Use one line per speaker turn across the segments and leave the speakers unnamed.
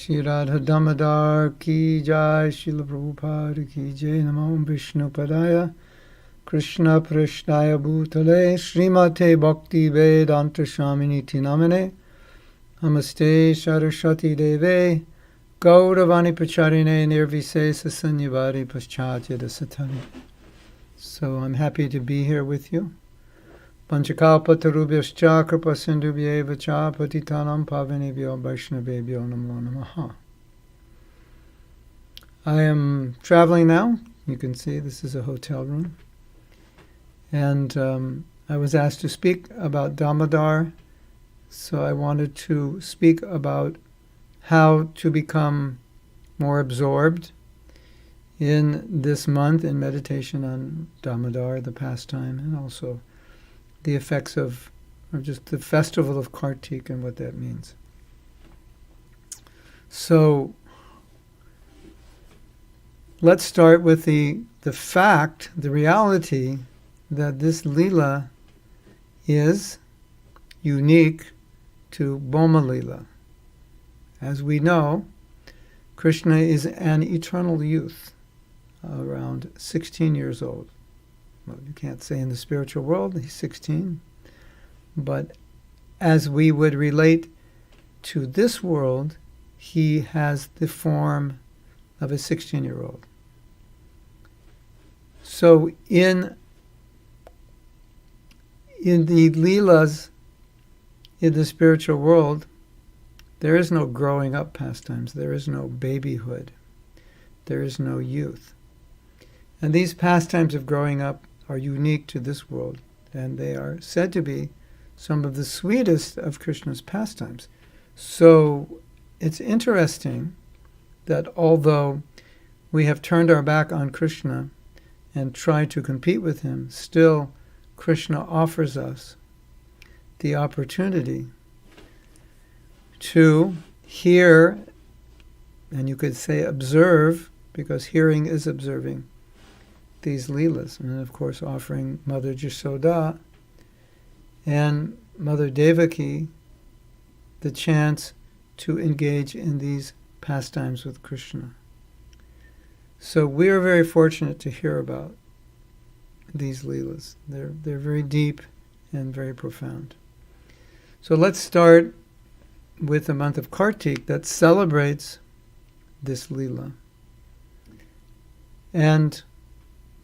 Shri Radha Damodar ki jai, Srila Prabhupada ki jai, Namo Vishnu Padaya Krishna Prishnaya Bhutale Srimate Bhakti Vedanta Swamini Namane Namaste Saraswati Deve Gauravani Pacharine Nirvisesa Sanyavari Paschatya Dasatani. So I'm happy to be here with you. Panchakalpa tarubhyascha kripa sindhubhyeva cha patitanam pavanebhyo vaishnavebhyo namo namaha. I am traveling now. You can see this is a hotel room. And I was asked to speak about Damodar, so I wanted to speak about how to become more absorbed in this month in meditation on Damodar, the pastime, and also the effects of, or just the festival of Kartik and what that means. So let's start with the fact, the reality, that this Leela is unique to Boma Leela. As we know, Krishna is an eternal youth, around 16 years old. Well, you can't say in the spiritual world he's 16, but as we would relate to this world, he has the form of a 16-year-old. So in the Leelas in the spiritual world, there is no growing up pastimes, there is no babyhood, there is no youth. And these pastimes of growing up are unique to this world, and they are said to be some of the sweetest of Krishna's pastimes. So it's interesting that although we have turned our back on Krishna and tried to compete with him, still Krishna offers us the opportunity to hear, and you could say observe, because hearing is observing, these Leelas. And of course offering Mother Jasoda and Mother Devaki the chance to engage in these pastimes with Krishna. So we are very fortunate to hear about these Leelas. They're very deep and very profound. So let's start with the month of Kartik that celebrates this Leela. And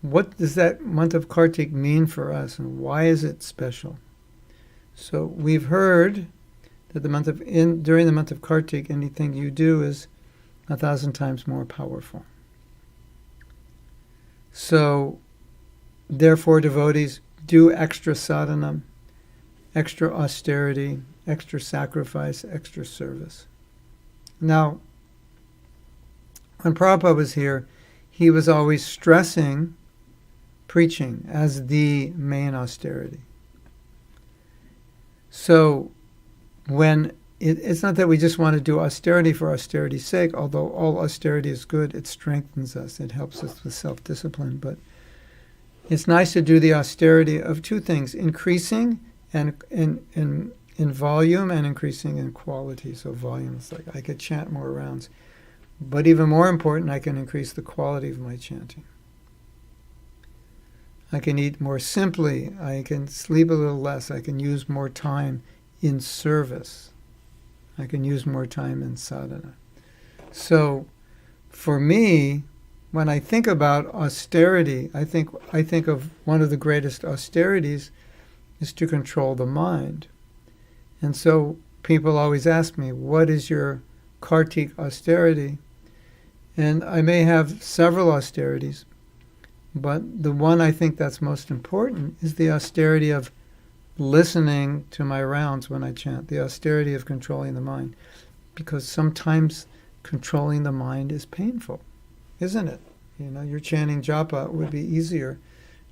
what does that month of Kartik mean for us, and why is it special? So we've heard that during the month of Kartik, anything you do is 1,000 times more powerful. So therefore, devotees do extra sadhana, extra austerity, extra sacrifice, extra service. Now, when Prabhupada was here, he was always stressing preaching as the main austerity. So when it's not that we just want to do austerity for austerity's sake, although all austerity is good, it strengthens us, it helps us with self-discipline, but it's nice to do the austerity of two things, increasing and in volume and increasing in quality. So volume is like I could chant more rounds, but even more important, I can increase the quality of my chanting. I can eat more simply, I can sleep a little less, I can use more time in service, I can use more time in sadhana. So for me, when I think about austerity, I think of one of the greatest austerities is to control the mind. And so people always ask me, what is your Kartik austerity? And I may have several austerities, but the one I think that's most important is the austerity of listening to my rounds when I chant, the austerity of controlling the mind. Because sometimes controlling the mind is painful, isn't it? You know, you're chanting japa, it would be easier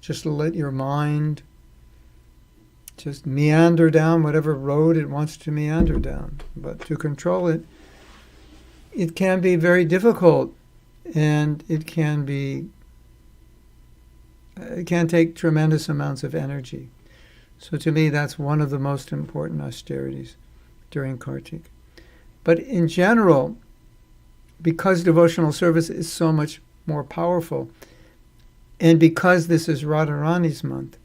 just to let your mind just meander down whatever road it wants to meander down. But to control it, it can be very difficult, and it can take tremendous amounts of energy. So to me, that's one of the most important austerities during Kartik. But in general, because devotional service is so much more powerful, and because this is Radharani's month,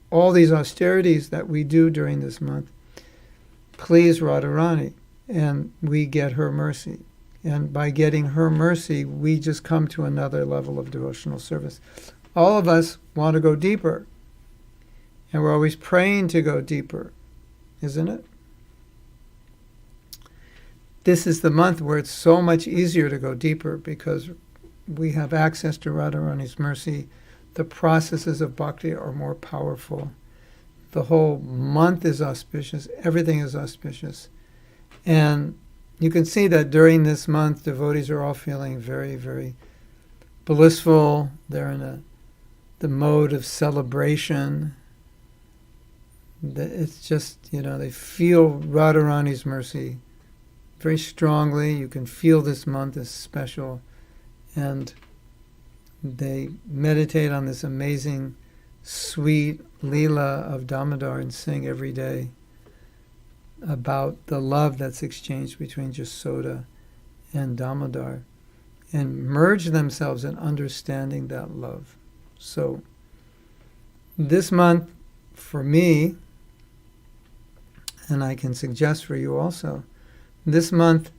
all these austerities that we do during this month please Radharani, and we get her mercy. And by getting her mercy, we just come to another level of devotional service. All of us want to go deeper, and we're always praying to go deeper, isn't it? This is the month where it's so much easier to go deeper because we have access to Radharani's mercy. The processes of bhakti are more powerful. The whole month is auspicious. Everything is auspicious. And you can see that during this month, devotees are all feeling very, very blissful. They're in the mode of celebration. It's just, they feel Radharani's mercy very strongly. You can feel this month is special. And they meditate on this amazing, sweet Leela of Damodar and sing every day about the love that's exchanged between Jasoda and Damodar, and merge themselves in understanding that love. So this month, for me, and I can suggest for you also, this month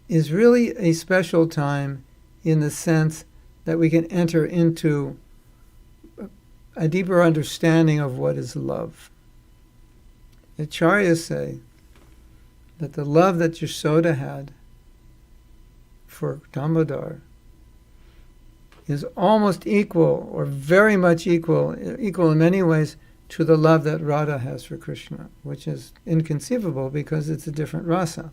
is really a special time in the sense that we can enter into a deeper understanding of what is love. The Acharyas say that the love that Yashoda had for Damodar is almost equal, or very much equal in many ways, to the love that Radha has for Krishna, which is inconceivable because it's a different rasa.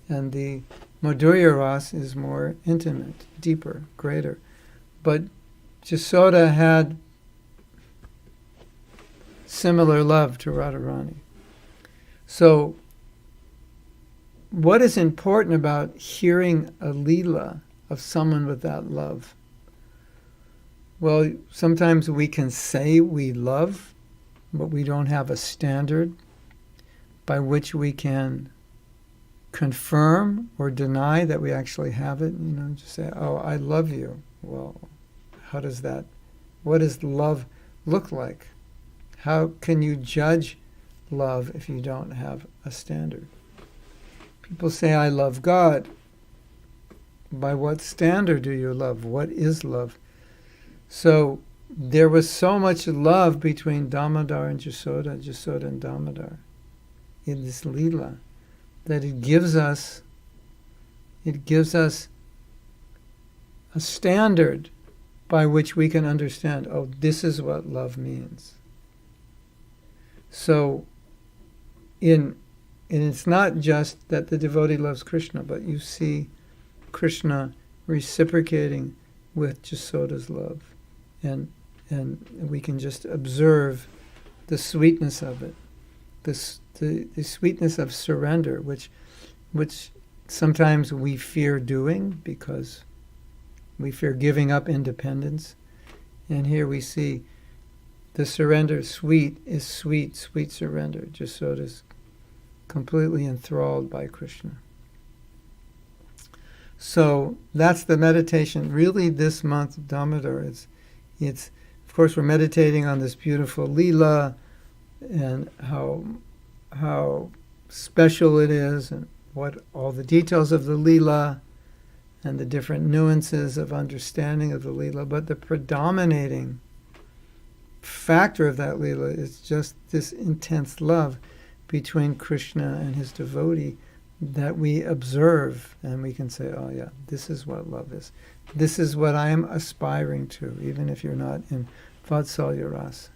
And the Madhurya rasa is more intimate, deeper, greater. But Jasoda had similar love to Radharani. So what is important about hearing a Leela of someone with that love? Well, sometimes we can say we love, but we don't have a standard by which we can confirm or deny that we actually have it. Just say, oh, I love you. Well, what does love look like? How can you judge love if you don't have a standard? People say, I love God. By what standard do you love? What is love? So there was so much love between Damodar and Jasoda and Damodar in this Leela, that it gives us a standard by which we can understand, oh, this is what love means. So and it's not just that the devotee loves Krishna, but you see Krishna reciprocating with Jasoda's love. And we can just observe the sweetness of it, the sweetness of surrender, which sometimes we fear doing because we fear giving up independence. And here we see the surrender, sweet surrender. Jasoda's completely enthralled by Krishna. So that's the meditation. Really, this month of Damodar, it's of course we're meditating on this beautiful Leela and how special it is, and what all the details of the Leela and the different nuances of understanding of the Leela. But the predominating factor of that Leela is just this intense love between Krishna and his devotee that we observe, and we can say, oh yeah, this is what love is. This is what I am aspiring to, even if you're not in Vatsalya Rasa.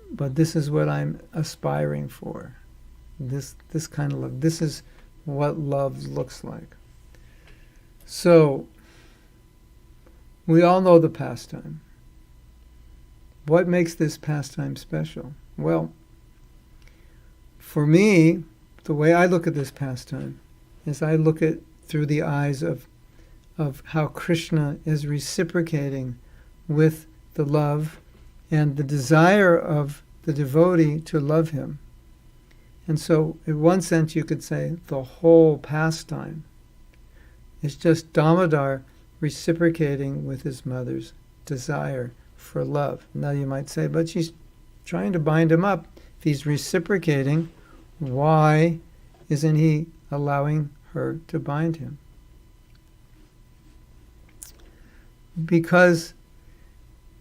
But this is what I'm aspiring for. This kind of love. This is what love looks like. So, we all know the pastime. What makes this pastime special? Well, for me, the way I look at this pastime is I look at through the eyes of how Krishna is reciprocating with the love and the desire of the devotee to love him. And so, in one sense, you could say the whole pastime is just Damodar reciprocating with his mother's desire for love. Now you might say, but she's trying to bind him up. If he's reciprocating, why isn't he allowing her to bind him? Because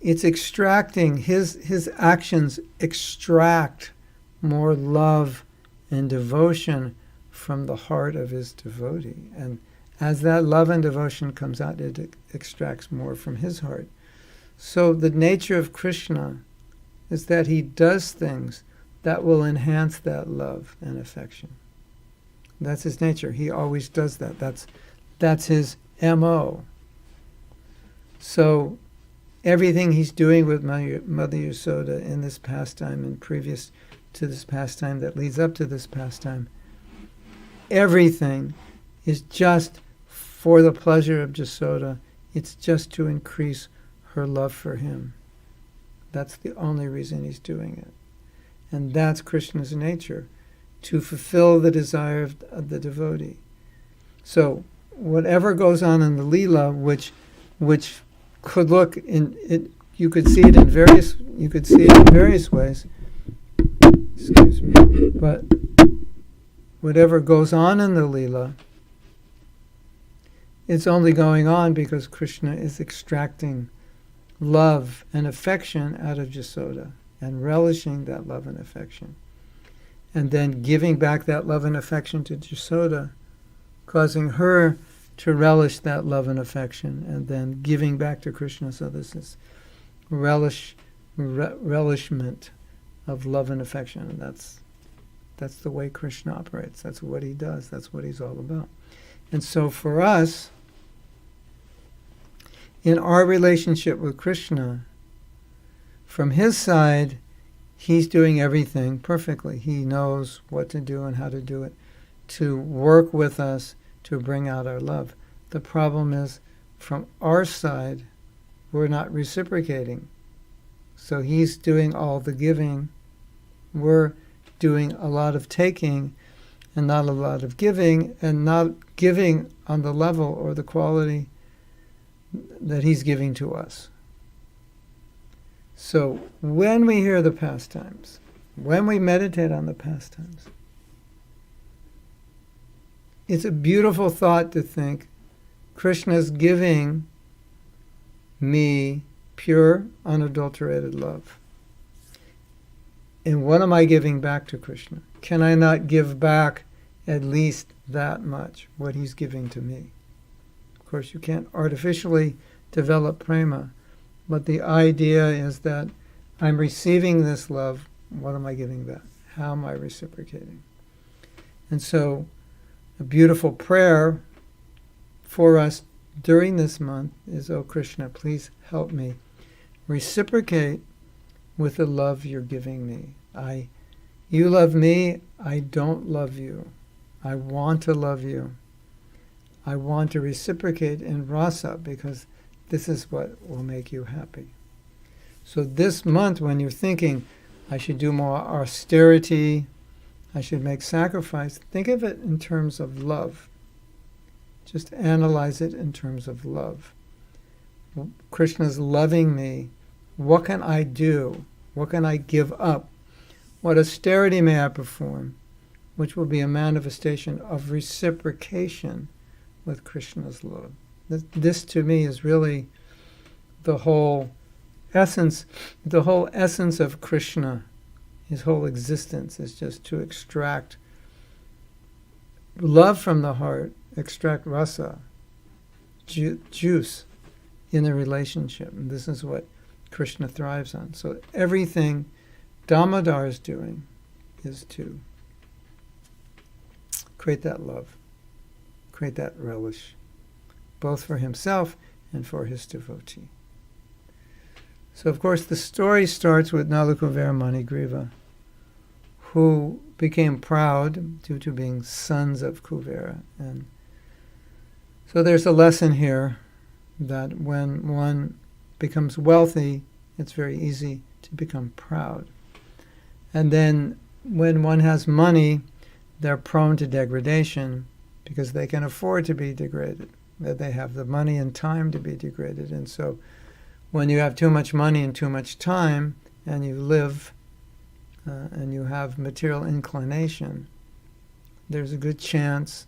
it's extracting, his actions extract more love and devotion from the heart of his devotee. And as that love and devotion comes out, it extracts more from his heart. So the nature of Krishna is that he does things that will enhance that love and affection. That's his nature. He always does that. That's his MO. So everything he's doing with Mother Yasoda in this pastime and previous to this pastime that leads up to this pastime, everything is just for the pleasure of Yasoda. It's just to increase her love for him. That's the only reason he's doing it. And that's Krishna's nature, to fulfill the desire of the devotee. So whatever goes on in the Leela, which could look in it, you could see it in various ways. Excuse me. But whatever goes on in the Leela, it's only going on because Krishna is extracting love and affection out of Yasoda and relishing that love and affection. And then giving back that love and affection to Yasoda, causing her to relish that love and affection, and then giving back to Krishna. So this is relishment of love and affection. And that's the way Krishna operates. That's what he does. That's what he's all about. And so for us, in our relationship with Krishna, from his side, he's doing everything perfectly. He knows what to do and how to do it, to work with us to bring out our love. The problem is, from our side, we're not reciprocating. So he's doing all the giving. We're doing a lot of taking and not a lot of giving, and not giving on the level or the quality that he's giving to us. So when we hear the pastimes, when we meditate on the pastimes, it's a beautiful thought to think Krishna's giving me pure, unadulterated love. And what am I giving back to Krishna? Can I not give back at least that much, what he's giving to me? Of course, you can't artificially develop prema, but the idea is that I'm receiving this love. What am I giving back? How am I reciprocating? And so a beautiful prayer for us during this month is, "Oh Krishna, please help me reciprocate with the love you're giving me. You love me, I don't love you. I want to love you. I want to reciprocate in rasa because this is what will make you happy." So this month, when you're thinking, I should do more austerity, I should make sacrifice, think of it in terms of love. Just analyze it in terms of love. Krishna's loving me. What can I do? What can I give up? What austerity may I perform? Which will be a manifestation of reciprocation with Krishna's love. This to me is really the whole essence of Krishna. His whole existence is just to extract love from the heart, extract rasa, juice in the relationship. And this is what Krishna thrives on. So everything Damodar is doing is to create that love, create that relish, both for himself and for his devotee. So, of course, the story starts with Nalakuvara Manigriva, who became proud due to being sons of Kuvera. And so there's a lesson here that when one becomes wealthy, it's very easy to become proud. And then when one has money, they're prone to degradation because they can afford to be degraded. That they have the money and time to be degraded. And so when you have too much money and too much time, and you live and you have material inclination, there's a good chance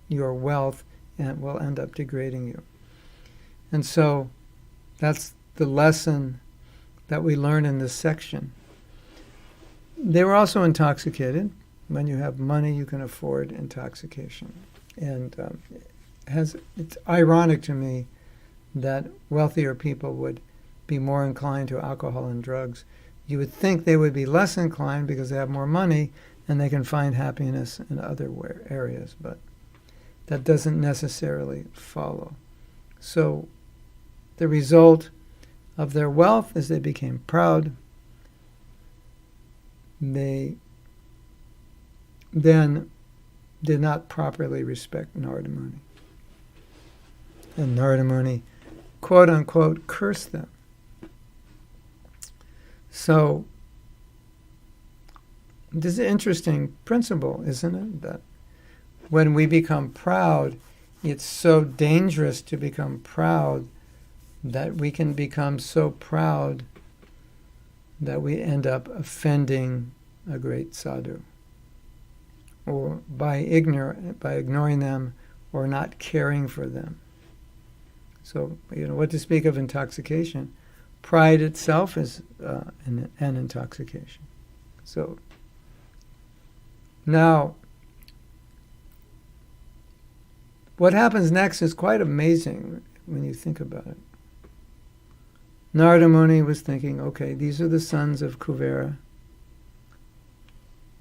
your wealth will end up degrading you. And so that's the lesson that we learn in this section. They were also intoxicated. When you have money, you can afford intoxication. And it's ironic to me that wealthier people would be more inclined to alcohol and drugs. You would think they would be less inclined because they have more money and they can find happiness in other areas, but that doesn't necessarily follow. So the result of their wealth is they became proud. They then did not properly respect Narada Muni. And Narada Muni, quote unquote, cursed them. So this is an interesting principle, isn't it? That when we become proud, it's so dangerous to become proud that we can become so proud that we end up offending a great sadhu, or by ignoring them or not caring for them. So, what to speak of intoxication? Pride itself is an intoxication. So, now, what happens next is quite amazing when you think about it. Narada Muni was thinking, okay, these are the sons of Kuvera.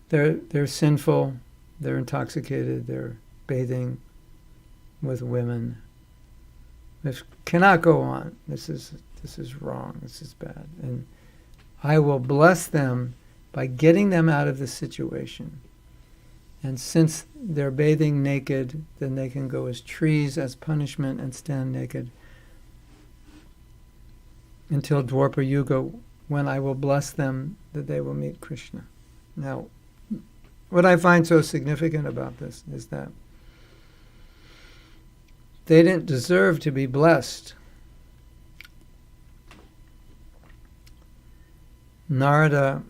They're sinful, they're intoxicated, they're bathing with women. This cannot go on. This is wrong. This is bad. And I will bless them by getting them out of this situation. And since they're bathing naked, then they can go as trees as punishment and stand naked until Dwapara Yuga, when I will bless them that they will meet Krishna. Now, what I find so significant about this is that they didn't deserve to be blessed. Narada,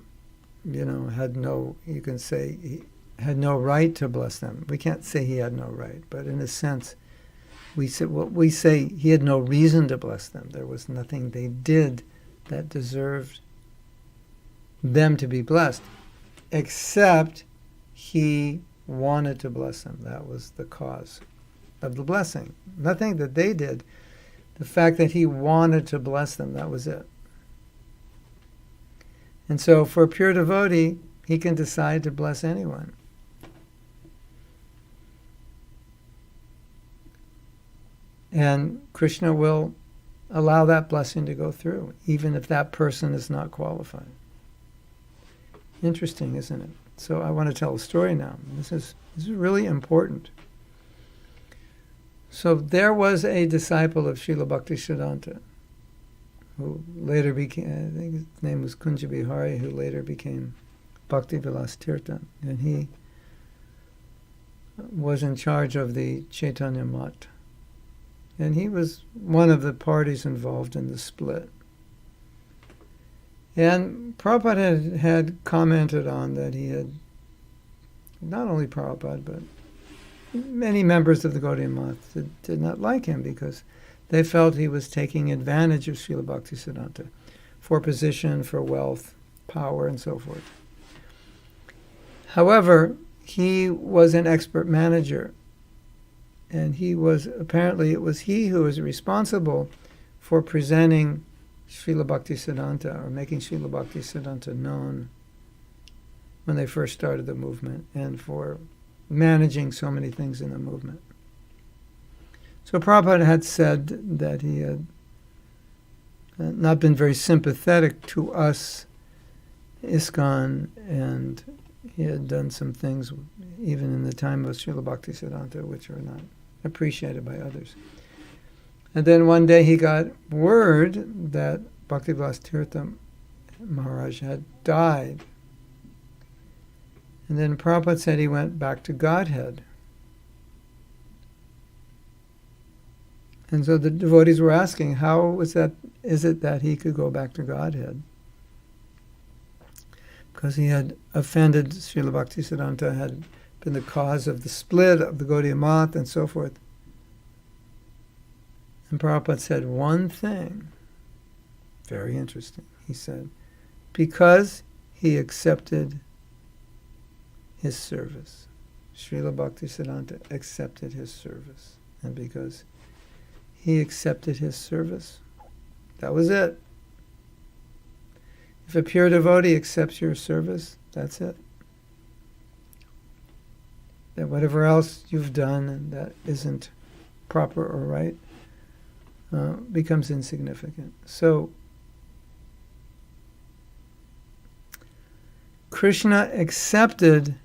had no, you can say, he had no right to bless them. We can't say he had no right, but in a sense, we say he had no reason to bless them. There was nothing they did that deserved them to be blessed, except he wanted to bless them. That was the cause of the blessing. Nothing that they did. The fact that he wanted to bless them, that was it. And so for a pure devotee, he can decide to bless anyone. And Krishna will allow that blessing to go through, even if that person is not qualified. Interesting, isn't it? So I want to tell a story now. This is really important. So there was a disciple of Srila Bhaktisiddhanta, who later became, I think his name was Kunja Bihari, who later became Bhakti Vilas Tirtha. And he was in charge of the Chaitanya Math. And he was one of the parties involved in the split. And Prabhupada had commented on that he had, not only Prabhupada, but many members of the Gaudiya Math did not like him because they felt he was taking advantage of Srila Bhaktisiddhanta for position, for wealth, power, and so forth. However, he was an expert manager, and apparently it was he who was responsible for presenting Srila Bhaktisiddhanta, or making Srila Bhaktisiddhanta known when they first started the movement, and for managing so many things in the movement. So Prabhupada had said that he had not been very sympathetic to us, ISKCON, and he had done some things, even in the time of Srila Bhaktisiddhanta, which were not appreciated by others. And then one day he got word that Bhakti Vilas Tirtha Maharaj had died. And then Prabhupada said he went back to Godhead. And so the devotees were asking, how is it that he could go back to Godhead? Because he had offended, Srila Bhaktisiddhanta had been the cause of the split of the Gaudiya Math and so forth. And Prabhupada said one thing, very interesting. He said, because he accepted his service. Srila Bhaktisiddhanta accepted his service. And because he accepted his service, that was it. If a pure devotee accepts your service, that's it. That whatever else you've done and that isn't proper or right becomes insignificant. So Krishna accepted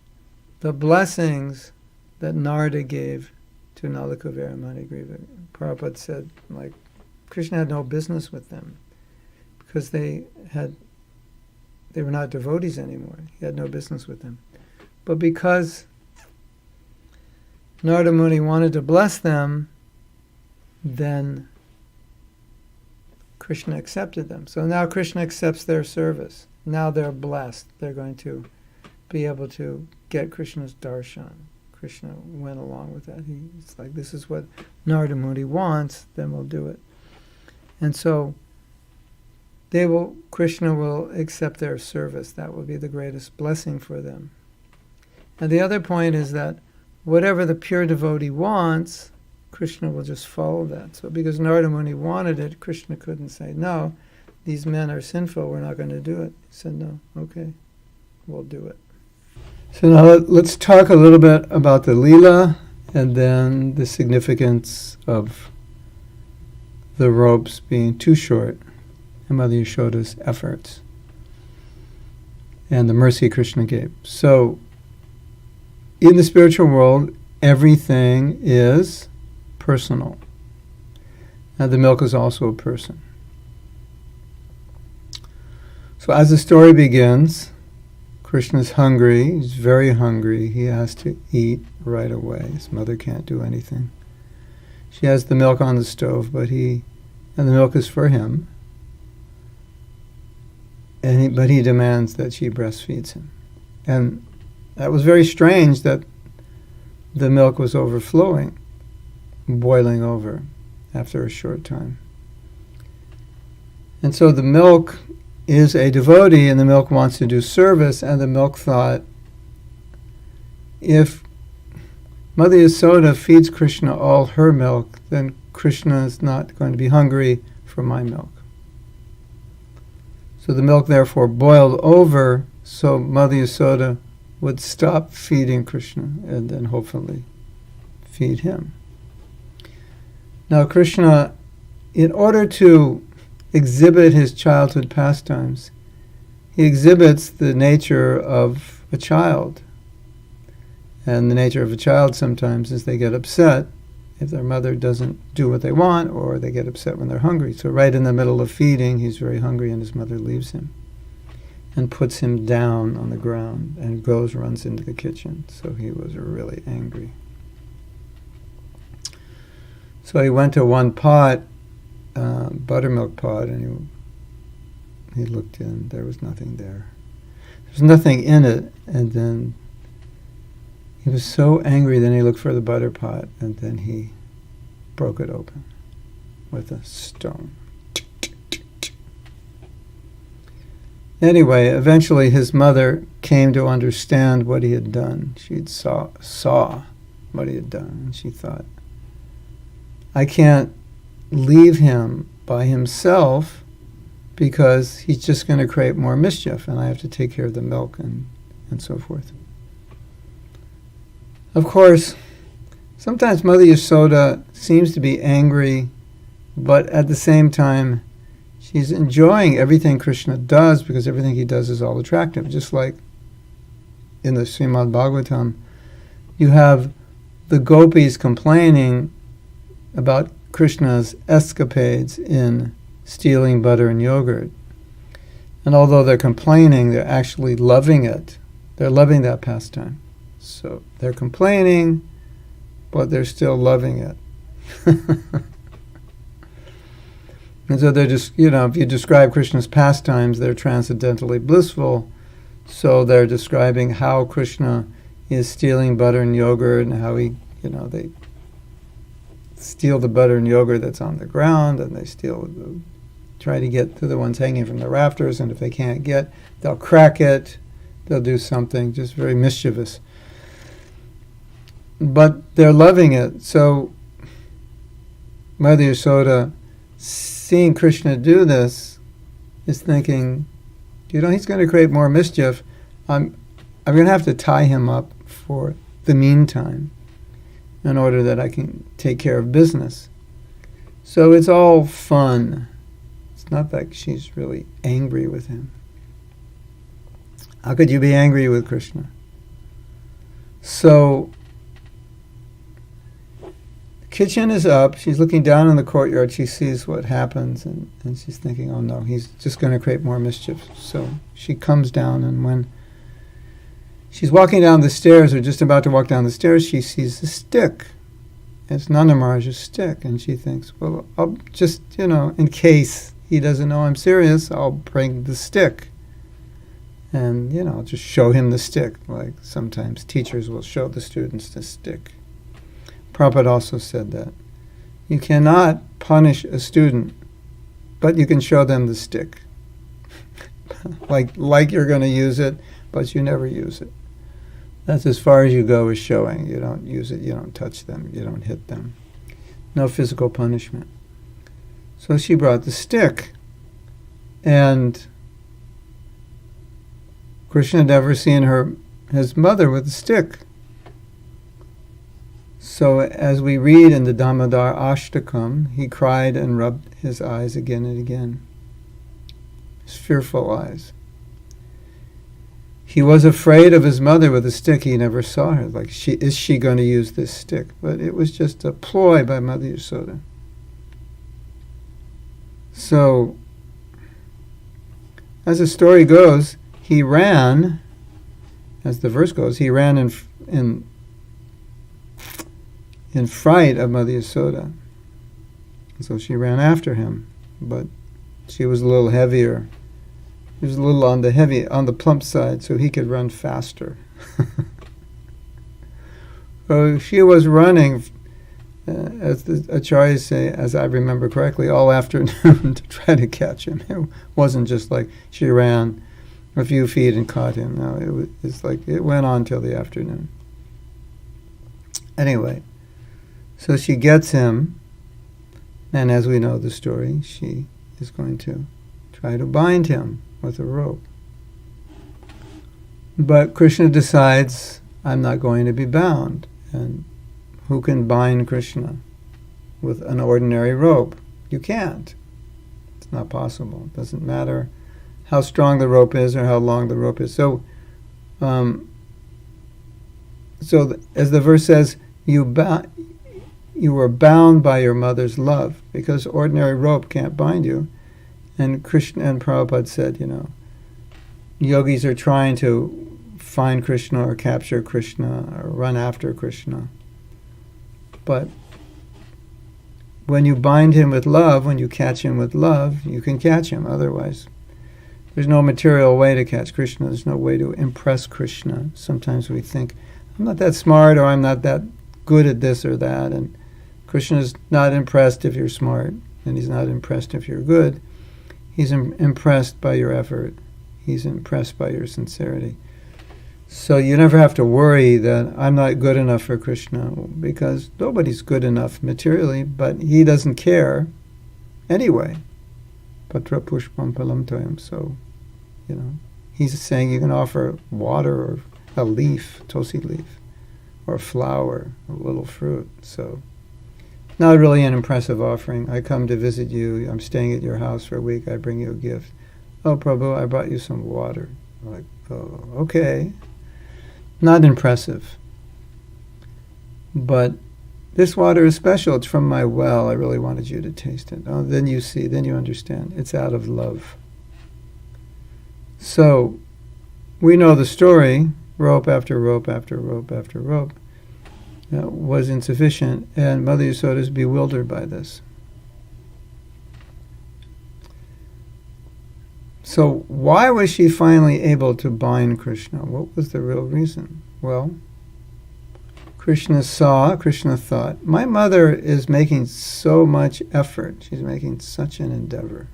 the blessings that Narada gave to Nalakuvara and Manigriva. Prabhupada said, like, Krishna had no business with them because they were not devotees anymore. He had no business with them. But because Narada Muni wanted to bless them, then Krishna accepted them. So now Krishna accepts their service. Now they're blessed. They're going to be able to get Krishna's darshan. Krishna went along with that. It's like, this is what Narada Muni wants, then we'll do it. And so Krishna will accept their service. That will be the greatest blessing for them. And the other point is that whatever the pure devotee wants, Krishna will just follow that. So because Narada Muni wanted it, Krishna couldn't say, no, these men are sinful, we're not going to do it. He said, no, okay, we'll do it. So now let's talk a little bit about the Leela and then the significance of the ropes being too short and Mother Yashoda's efforts and the mercy Krishna gave. So in the spiritual world, everything is personal. And the milk is also a person. So as the story begins, Krishna's hungry, he's very hungry, he has to eat right away. His mother can't do anything. She has the milk on the stove, and the milk is for him. But he demands that she breastfeeds him. And that was very strange that the milk was overflowing, boiling over after a short time. And so the milk is a devotee, and the milk wants to do service, and the milk thought, if Mother Yasoda feeds Krishna all her milk, then Krishna is not going to be hungry for my milk. So the milk therefore boiled over, so Mother Yasoda would stop feeding Krishna and then hopefully feed him. Now Krishna, in order to exhibit his childhood pastimes, he exhibits the nature of a child. And the nature of a child sometimes is they get upset if their mother doesn't do what they want, or they get upset when they're hungry. So right in the middle of feeding, he's very hungry and his mother leaves him and puts him down on the ground and runs into the kitchen. So he was really angry. So he went to one pot, buttermilk pot, and he looked in. There was nothing there. There was nothing in it. And then he was so angry, then he looked for the butter pot, and then he broke it open with a stone. Anyway, eventually his mother came to understand what he had done. She saw what he had done, and she thought, I can't leave him by himself because he's just going to create more mischief, and I have to take care of the milk and so forth. Of course, sometimes Mother Yasoda seems to be angry, but at the same time, she's enjoying everything Krishna does because everything he does is all attractive. Just like in the Srimad Bhagavatam, you have the gopis complaining about Krishna's escapades in stealing butter and yogurt. And although they're complaining, they're actually loving it They're loving that pastime. So they're complaining, but they're still loving it. And so they're just, if you describe Krishna's pastimes, they're transcendentally blissful. So they're describing how Krishna is stealing butter and yogurt, and how they steal the butter and yogurt that's on the ground, and they try to get to the ones hanging from the rafters, and if they can't get, they'll crack it, they'll do something just very mischievous. But they're loving it. So Mother Yasoda, seeing Krishna do this, is thinking, he's going to create more mischief. I'm going to have to tie him up for the meantime in order that I can take care of business. So it's all fun. It's not like she's really angry with him. How could you be angry with Krishna? So the kitchen is up. She's looking down in the courtyard. She sees what happens, and she's thinking, oh no, he's just going to create more mischief. So she comes down, and when she's walking down the stairs, or just about to walk down the stairs, she sees a stick. It's Nanda Maharaj's stick, and she thinks, well, I'll just, in case he doesn't know I'm serious, I'll bring the stick. And, I'll just show him the stick, like sometimes teachers will show the students the stick. Prabhupada also said that. You cannot punish a student, but you can show them the stick. like you're going to use it, but you never use it. That's as far as you go with showing. You don't use it, you don't touch them, you don't hit them. No physical punishment. So she brought the stick, and Krishna had never seen his mother with a stick. So as we read in the Damodarastakam, he cried and rubbed his eyes again and again. His fearful eyes. He was afraid of his mother with a stick. He never saw her. Is she going to use this stick? But it was just a ploy by Mother Yasoda. So, as the story goes, he ran, as the verse goes, he ran in fright of Mother Yasoda. So she ran after him, but she was a little heavier. He was a little on the plump side, so he could run faster. So she was running, as the acharyas say, as I remember correctly, all afternoon to try to catch him. It wasn't just like she ran a few feet and caught him. No, it's like it went on till the afternoon. Anyway, so she gets him, and as we know the story, she is going to try to bind him with a rope. But Krishna decides, I'm not going to be bound. And who can bind Krishna with an ordinary rope? You can't. It's not possible. It doesn't matter how strong the rope is or how long the rope is. So as the verse says, you were bound by your mother's love, because ordinary rope can't bind you. And Krishna and Prabhupada said, yogis are trying to find Krishna or capture Krishna or run after Krishna. But when you bind him with love, when you catch him with love, you can catch him. Otherwise, there's no material way to catch Krishna. There's no way to impress Krishna. Sometimes we think, I'm not that smart, or I'm not that good at this or that. And Krishna's not impressed if you're smart, and he's not impressed if you're good. He's impressed by your effort. He's impressed by your sincerity. So you never have to worry that I'm not good enough for Krishna, because nobody's good enough materially, but he doesn't care anyway. Patra pushpam palam toyam. So, he's saying you can offer water or a leaf, tulsi leaf, or a flower, a little fruit. So, not really an impressive offering. I come to visit you. I'm staying at your house for a week. I bring you a gift. Oh, Prabhu, I brought you some water. I'm like, oh, okay. Not impressive. But this water is special. It's from my well. I really wanted you to taste it. Oh, then you see, then you understand. It's out of love. So, we know the story. rope after rope after rope after rope was insufficient, and Mother Yasoda is bewildered by this. So why was she finally able to bind Krishna? What was the real reason? Well, Krishna thought, my mother is making so much effort. She's making such an endeavor.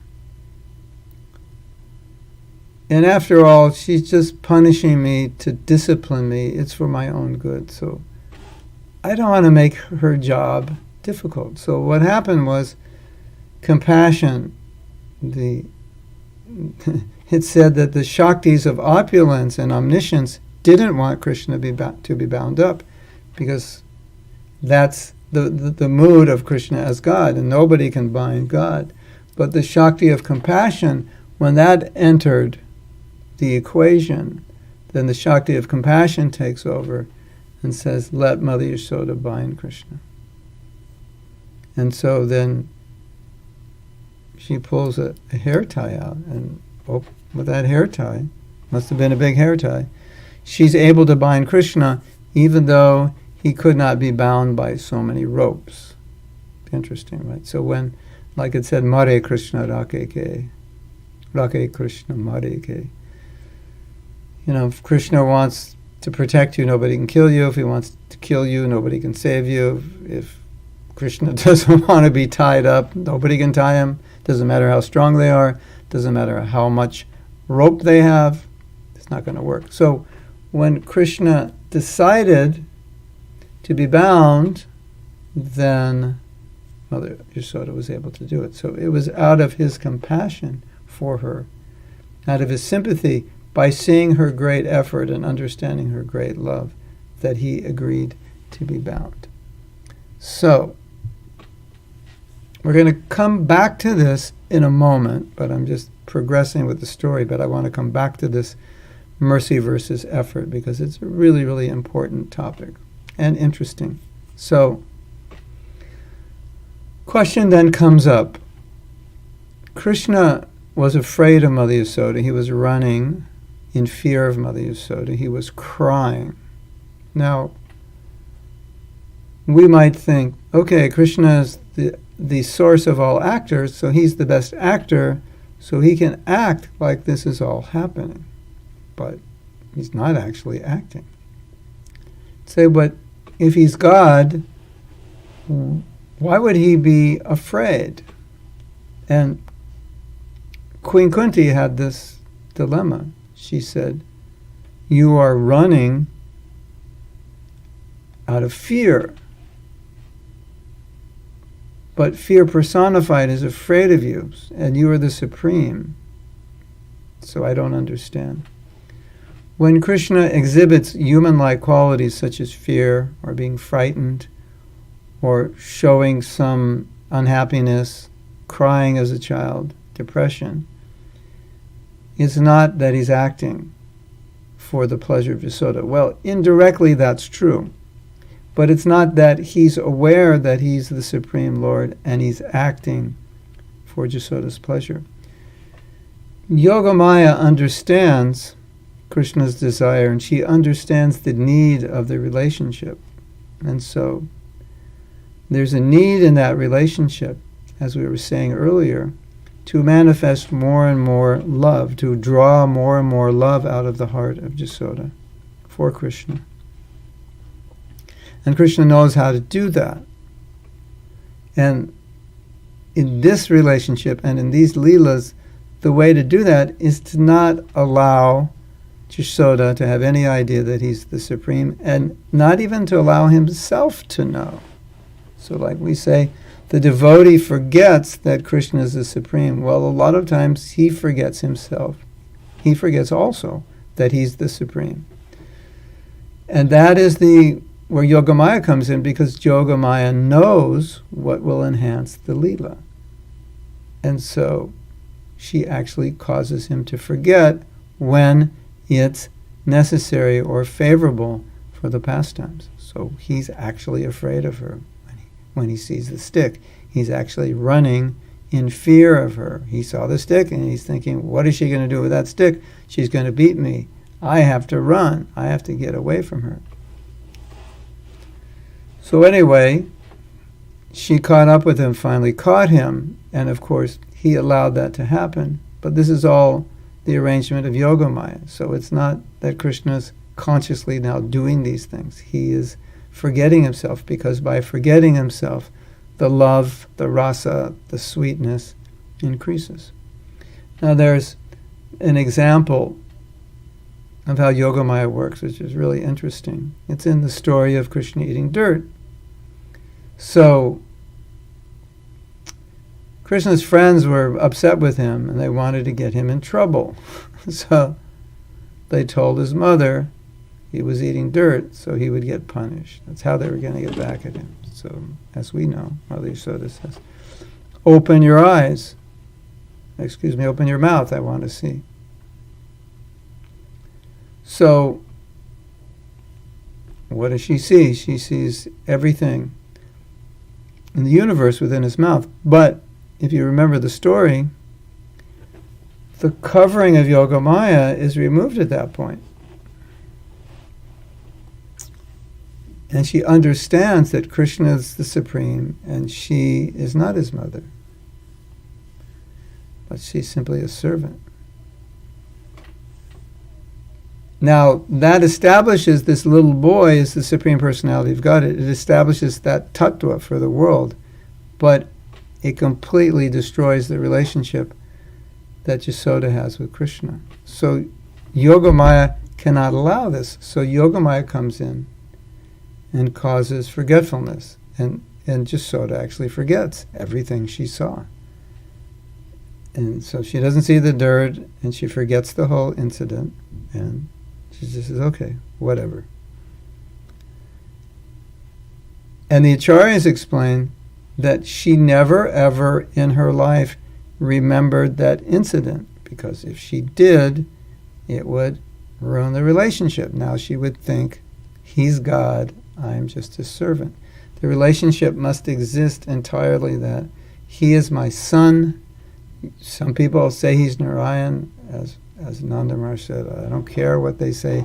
And after all, she's just punishing me to discipline me. It's for my own good. So I don't want to make her job difficult. So what happened was compassion. It said that the Shaktis of opulence and omniscience didn't want Krishna to be bound up, because that's the mood of Krishna as God, and nobody can bind God. But the Shakti of compassion, when that entered the equation, then the Shakti of compassion takes over and says, let Mother Yasoda bind Krishna. And so then she pulls a hair tie out, and with that hair tie, must have been a big hair tie, she's able to bind Krishna even though he could not be bound by so many ropes. Interesting, right? So when, like it said, Mare Krishna Rakeke, Rake Krishna Mareke. If Krishna wants to protect you, nobody can kill you. If he wants to kill you, nobody can save you. If Krishna doesn't want to be tied up, nobody can tie him. Doesn't matter how strong they are. Doesn't matter how much rope they have. It's not going to work. So when Krishna decided to be bound, then Mother Yasoda was able to do it. So it was out of his compassion for her, out of his sympathy, by seeing her great effort and understanding her great love, that he agreed to be bound. So we're going to come back to this in a moment, but I'm just progressing with the story, but I want to come back to this mercy versus effort, because it's a really, really important topic and interesting. So, question then comes up. Krishna was afraid of Mother Yasoda. He was running in fear of Mother Yasoda. He was crying. Now, we might think, okay, Krishna is the source of all actors, so he's the best actor, so he can act like this is all happening. But he's not actually acting. Say, but if he's God, why would he be afraid? And Queen Kunti had this dilemma. She said, you are running out of fear. But fear personified is afraid of you, and you are the supreme. So I don't understand. When Krishna exhibits human-like qualities such as fear or being frightened or showing some unhappiness, crying as a child, depression, it's not that he's acting for the pleasure of Yasoda. Well, indirectly that's true. But it's not that he's aware that he's the Supreme Lord and he's acting for Yasoda's pleasure. Yogamaya understands Krishna's desire, and she understands the need of the relationship. And so there's a need in that relationship, as we were saying earlier, to manifest more and more love, to draw more and more love out of the heart of Yasoda for Krishna. And Krishna knows how to do that. And in this relationship and in these Leelas, the way to do that is to not allow Yasoda to have any idea that he's the supreme, and not even to allow himself to know. So like we say, the devotee forgets that Krishna is the supreme. Well, a lot of times he forgets himself. He forgets also that he's the supreme. And that is where Yogamaya comes in, because Yogamaya knows what will enhance the Leela. And so she actually causes him to forget when it's necessary or favorable for the pastimes. So he's actually afraid of her when he sees the stick. He's actually running in fear of her. He saw the stick and he's thinking, what is she going to do with that stick? She's going to beat me. I have to run. I have to get away from her. So anyway, she caught up with him, finally caught him, and of course he allowed that to happen. But this is all the arrangement of Yogamaya. So it's not that Krishna's consciously now doing these things. He is forgetting himself, because by forgetting himself, the love, the rasa, the sweetness increases. Now there's an example of how Yogamaya works, which is really interesting. It's in the story of Krishna eating dirt. So Krishna's friends were upset with him, and they wanted to get him in trouble. So they told his mother he was eating dirt, so he would get punished. That's how they were going to get back at him. So, as we know, Mother Yashoda says, open your eyes. Excuse me, open your mouth, I want to see. So, what does she see? She sees everything in the universe within his mouth. But if you remember the story, the covering of Yogamaya is removed at that point. And she understands that Krishna is the Supreme and she is not his mother, but she's simply a servant. Now, that establishes this little boy as the Supreme Personality of God. It establishes that tattva for the world, but it completely destroys the relationship that Yashoda has with Krishna. So Yogamaya cannot allow this. So Yogamaya comes in and causes forgetfulness. And Yashoda actually forgets everything she saw. And so she doesn't see the dirt, and she forgets the whole incident, and she just says, okay, whatever. And the Acharyas explain that she never, ever in her life remembered that incident, because if she did, it would ruin the relationship. Now she would think, he's God, I'm just his servant. The relationship must exist entirely that he is my son. Some people say he's Narayan, as Nanda Maharaj said, I don't care what they say.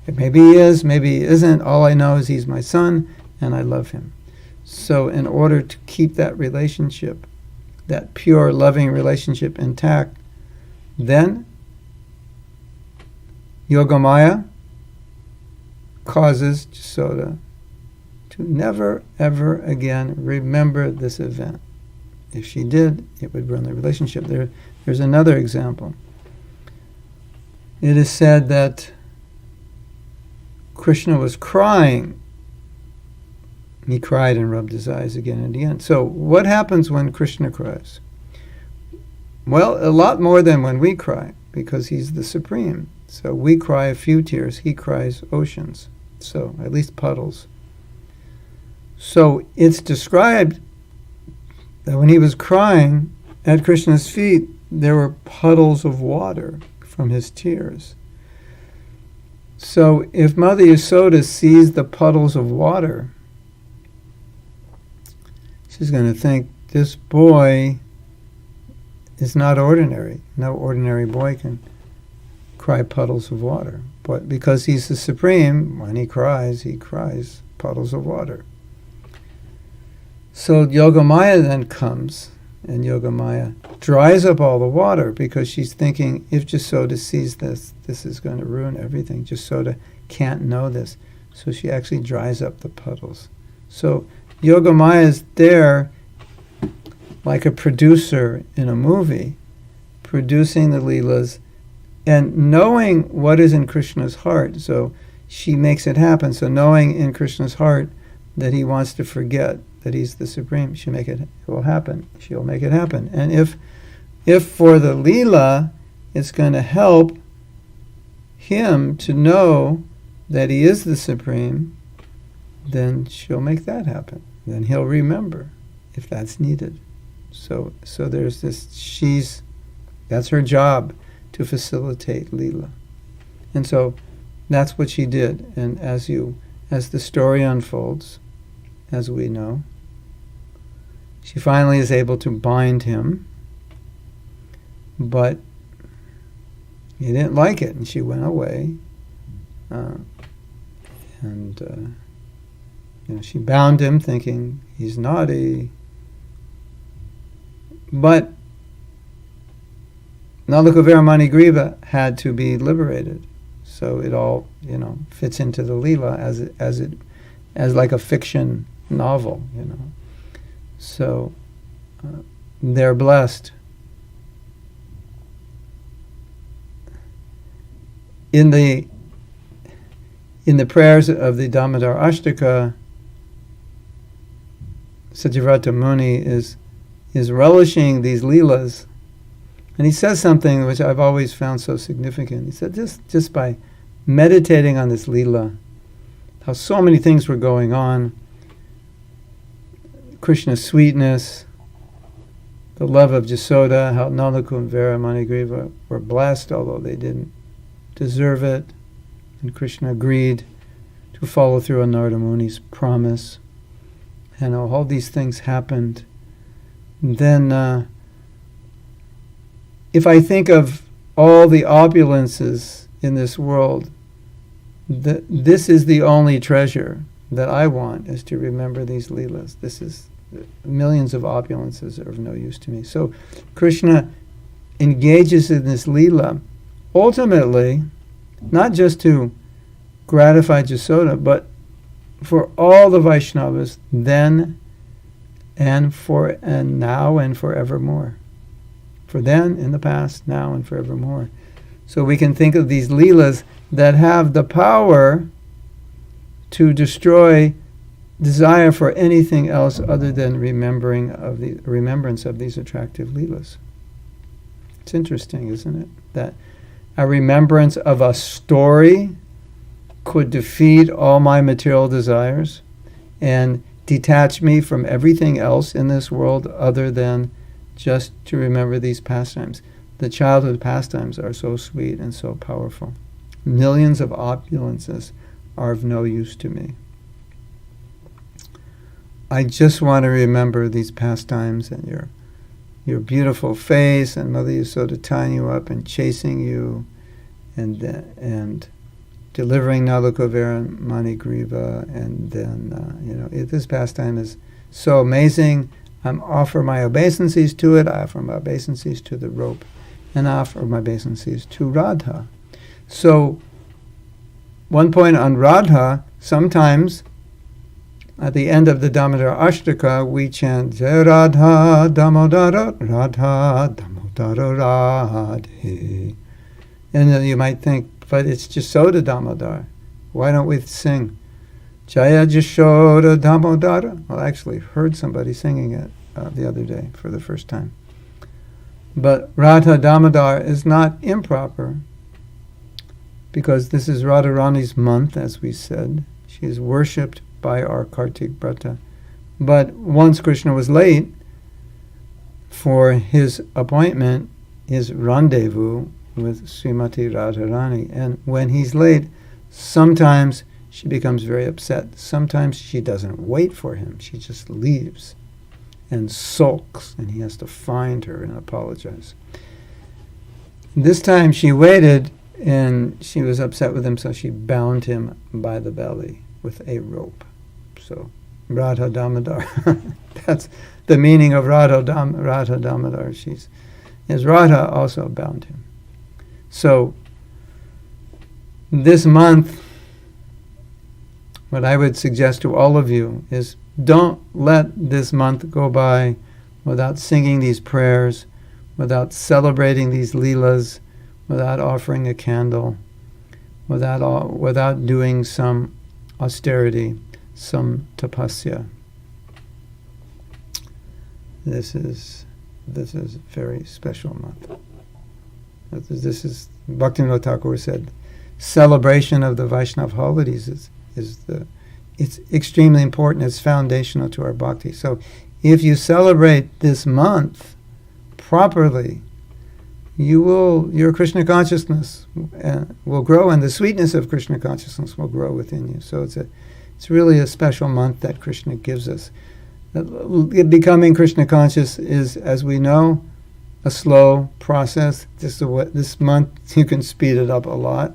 Maybe he is, maybe he isn't. All I know is he's my son, and I love him. So in order to keep that relationship, that pure, loving relationship intact, then Yogamaya causes Yashoda to never, ever again remember this event. If she did, it would ruin the relationship. There's another example. It is said that Krishna was crying. He cried and rubbed his eyes again and again. So what happens when Krishna cries? Well, a lot more than when we cry, because he's the Supreme. So we cry a few tears, he cries oceans. So at least puddles. So it's described that when he was crying at Krishna's feet, there were puddles of water from his tears. So if Mother Yashoda sees the puddles of water, she's going to think, this boy is not ordinary. No ordinary boy can cry puddles of water. But because he's the Supreme, when he cries puddles of water. So Yogamaya then comes, and Yogamaya dries up all the water, because she's thinking, if Yashoda sees this, this is going to ruin everything. Yashoda can't know this. So she actually dries up the puddles. So Yogamaya is there like a producer in a movie, producing the Leelas and knowing what is in Krishna's heart. So she makes it happen. So knowing in Krishna's heart that he wants to forget that he's the Supreme, it will happen. She'll make it happen. And if for the Leela, it's going to help him to know that he is the Supreme, then she'll make that happen. Then he'll remember if that's needed. So there's this, that's her job, to facilitate Leela. And so that's what she did. And as the story unfolds, as we know, she finally is able to bind him, but he didn't like it, and she went away, and she bound him, thinking he's naughty. But Nalakuvara Manigriva had to be liberated, so it all fits into the Leela as like a fiction novel. So they're blessed. In the prayers of the Damodarastakam, Satyavrata Muni is relishing these Leelas, and he says something which I've always found so significant. He said, just by meditating on this Leela, how so many things were going on, Krishna's sweetness, the love of Jasoda, how Nalakuvara Manigriva were blessed, although they didn't deserve it, and Krishna agreed to follow through on Narada Muni's promise, and all these things happened. And then, if I think of all the opulences in this world, this is the only treasure that I want, is to remember these Leelas. This is millions of opulences are of no use to me. So Krishna engages in this Leela, ultimately, not just to gratify Jasoda, but for all the Vaishnavas then and now and forevermore. For then, in the past, now and forevermore. So we can think of these Leelas that have the power to destroy desire for anything else other than remembrance of these attractive Leelas. It's interesting, isn't it? That a remembrance of a story could defeat all my material desires and detach me from everything else in this world other than just to remember these pastimes. The childhood pastimes are so sweet and so powerful. Millions of opulences are of no use to me. I just want to remember these pastimes and your beautiful face and Mother Yasoda tying you up and chasing you and delivering Nalakuvara Manigriva, and then this pastime is so amazing. I offer my obeisances to it. I offer my obeisances to the rope, and I offer my obeisances to Radha. So, one point on Radha, sometimes at the end of the Damodarastakam, we chant Jai Radha Damodara Radha Damodara Radhe. And you might think, but it's Jasoda Damodar. Why don't we sing Jaya Jashoda Damodara? Well, I actually heard somebody singing it the other day for the first time. But Radha Damodar is not improper, because this is Radharani's month, as we said. She is worshipped by our Kartik Brata. But once Krishna was late for his appointment, his rendezvous with Srimati Radharani, and when he's late, sometimes she becomes very upset. Sometimes she doesn't wait for him. She just leaves and sulks, and he has to find her and apologize. This time she waited, and she was upset with him, so she bound him by the belly with a rope. So, Radha Damodar. That's the meaning of Radha Damodar. Radha also bound him. So, this month, what I would suggest to all of you is, don't let this month go by without singing these prayers, without celebrating these Leelas, without offering a candle, without doing some austerity, some tapasya. This is a very special month. This is Bhaktivinoda Thakur said, celebration of the Vaishnava holidays it's extremely important. It's foundational to our bhakti. So, if you celebrate this month properly, your Krishna consciousness will grow, and the sweetness of Krishna consciousness will grow within you. So it's really a special month that Krishna gives us. Becoming Krishna conscious is, as we know, a slow process. This month you can speed it up a lot,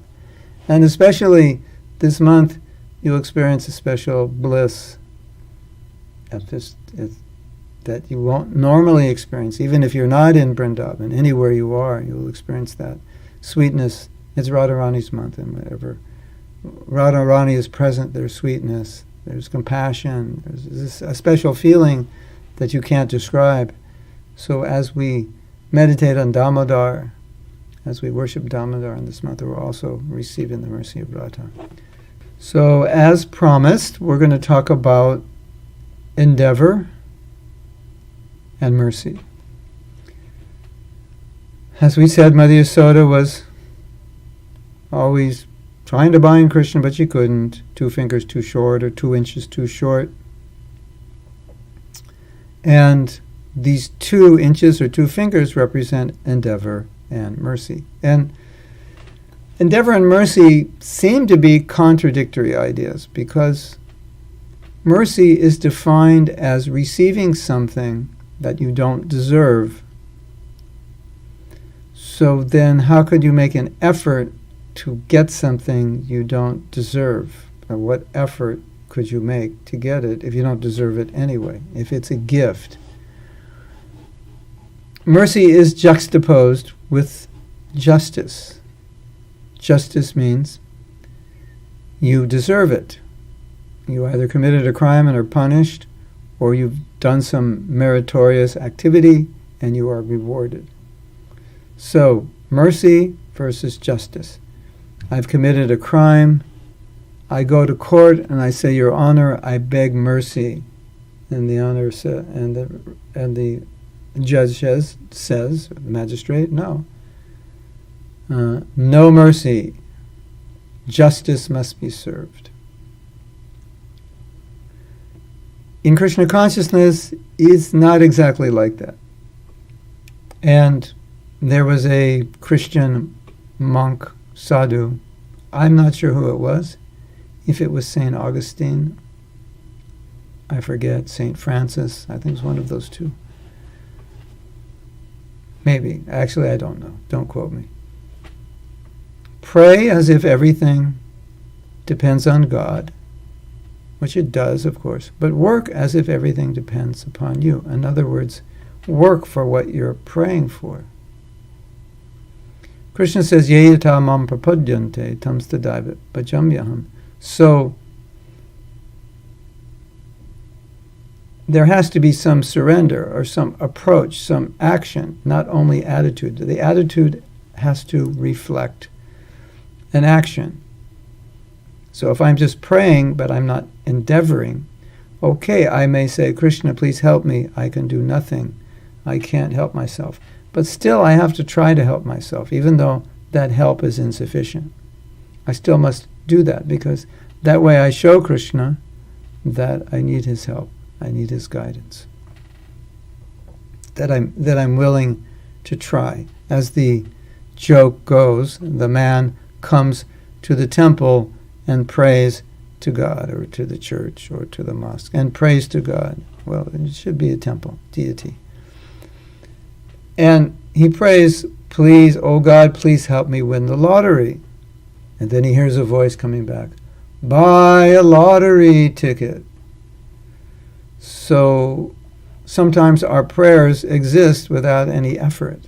And especially this month, you'll experience a special bliss that you won't normally experience. Even if you're not in Vrindavan, anywhere you are, you'll experience that sweetness. It's Radharani's month, and wherever Radharani is present, there's sweetness, there's compassion, there's a special feeling that you can't describe. So as we meditate on Damodar, as we worship Damodar in this month, we're also receiving the mercy of Radha. So as promised, we're going to talk about endeavor and mercy. As we said, Mother Yasoda was always trying to bind Krishna, but she couldn't. 2 fingers too short, or 2 inches too short. And these 2 inches or 2 fingers represent endeavor and mercy. And endeavor and mercy seem to be contradictory ideas, because mercy is defined as receiving something that you don't deserve. So then how could you make an effort to get something you don't deserve? Or what effort could you make to get it if you don't deserve it anyway, if it's a gift? Mercy is juxtaposed with justice. Justice means you deserve it. You either committed a crime and are punished, or you've done some meritorious activity and you are rewarded. So, mercy versus justice. I've committed a crime. I go to court and I say, Your Honor, I beg mercy. And the honor and the judge says, the magistrate, no. No mercy. Justice must be served. In Krishna consciousness, it's not exactly like that. And there was a Christian monk, sadhu, I'm not sure who it was, if it was St. Augustine, I forget, St. Francis, I think it was one of those two. Maybe, actually I don't know, don't quote me. Pray as if everything depends on God, which it does, of course, but work as if everything depends upon you. In other words, work for what you're praying for. Krishna says, Yeyata mam prapadyante tam stadaiva bhajamyaham. So, there has to be some surrender or some approach, some action, not only attitude. The attitude has to reflect an action. So if I'm just praying, but I'm not endeavoring, okay, I may say, Krishna, please help me. I can do nothing. I can't help myself. But still, I have to try to help myself, even though that help is insufficient. I still must do that, because that way I show Krishna that I need his help. I need his guidance. That I'm willing to try. As the joke goes, the man comes to the temple and prays to God, or to the church, or to the mosque, and prays to God. Well, it should be a temple, deity. And he prays, please, oh God, please help me win the lottery. And then he hears a voice coming back, buy a lottery ticket. So sometimes our prayers exist without any effort.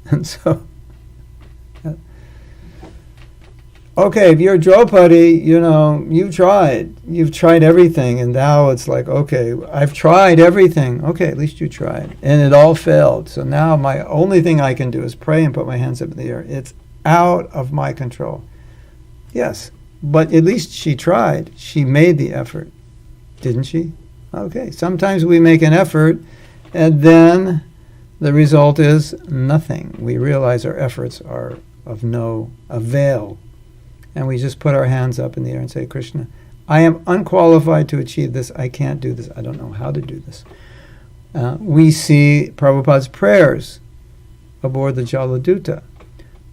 And so, okay, if you're Draupadi, you've tried everything, and now it's like, okay, I've tried everything. Okay, at least you tried. And it all failed. So now my only thing I can do is pray and put my hands up in the air. It's out of my control. Yes, but at least she tried. She made the effort, didn't she? Okay, sometimes we make an effort, and then the result is nothing. We realize our efforts are of no avail. And we just put our hands up in the air and say, Krishna, I am unqualified to achieve this. I can't do this. I don't know how to do this. We see Prabhupada's prayers aboard the Jaladuta.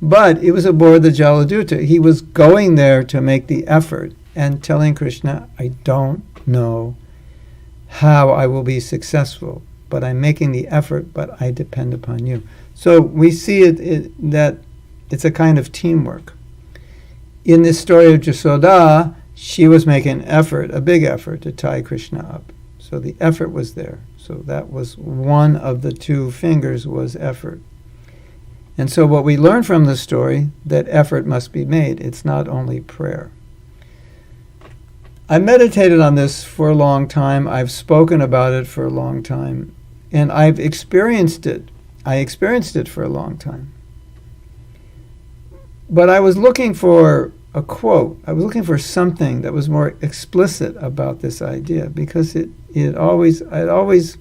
But it was aboard the Jaladuta. He was going there to make the effort and telling Krishna, I don't know how I will be successful, but I'm making the effort, but I depend upon you. So we see that it's a kind of teamwork. in this story of Jasoda, she was making an effort, a big effort, to tie Krishna up. So the effort was there. So that was one of the two fingers was effort. And so what we learn from the story, that effort must be made. It's not only prayer. I meditated on this for a long time. I've spoken about it for a long time. And I've experienced it. I experienced it for a long time. But I was looking for a quote. I was looking for something that was more explicit about this idea, because it always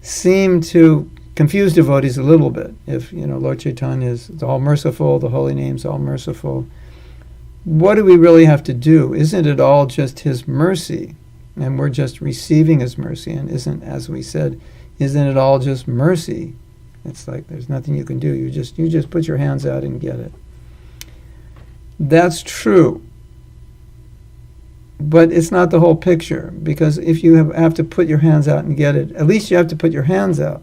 seemed to confuse devotees a little bit. If, Lord Chaitanya is all merciful, the holy name's all merciful, what do we really have to do? Isn't it all just His mercy? And we're just receiving His mercy. And isn't, as we said, isn't it all just mercy? It's like there's nothing you can do. You just put your hands out and get it. That's true. But it's not the whole picture, because if you have to put your hands out and get it, at least you have to put your hands out.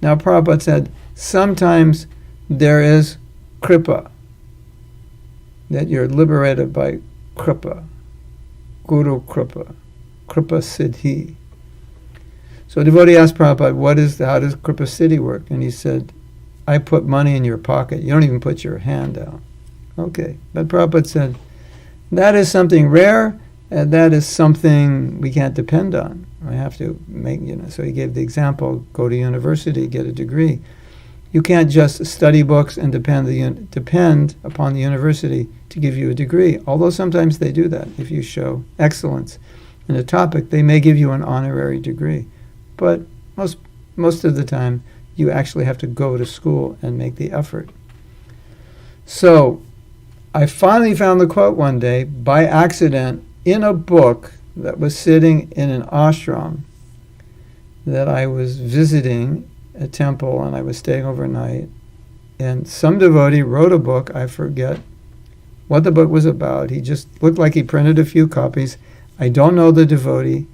Now, Prabhupada said, sometimes there is kripa, that you're liberated by kripa, guru kripa, kripa siddhi. So a devotee asked Prabhupada, how does kripa siddhi work? And he said, I put money in your pocket. You don't even put your hand out. Okay, but Prabhupada said, that is something rare, and that is something we can't depend on. I have to make, so he gave the example, go to university, get a degree. You can't just study books and depend upon the university to give you a degree, although sometimes they do that. If you show excellence in a topic, they may give you an honorary degree. But most of the time, you actually have to go to school and make the effort. So I finally found the quote one day by accident in a book that was sitting in an ashram that I was visiting, a temple, and I was staying overnight. And some devotee wrote a book. I forget what the book was about. He just looked like he printed a few copies. I don't know the devotee.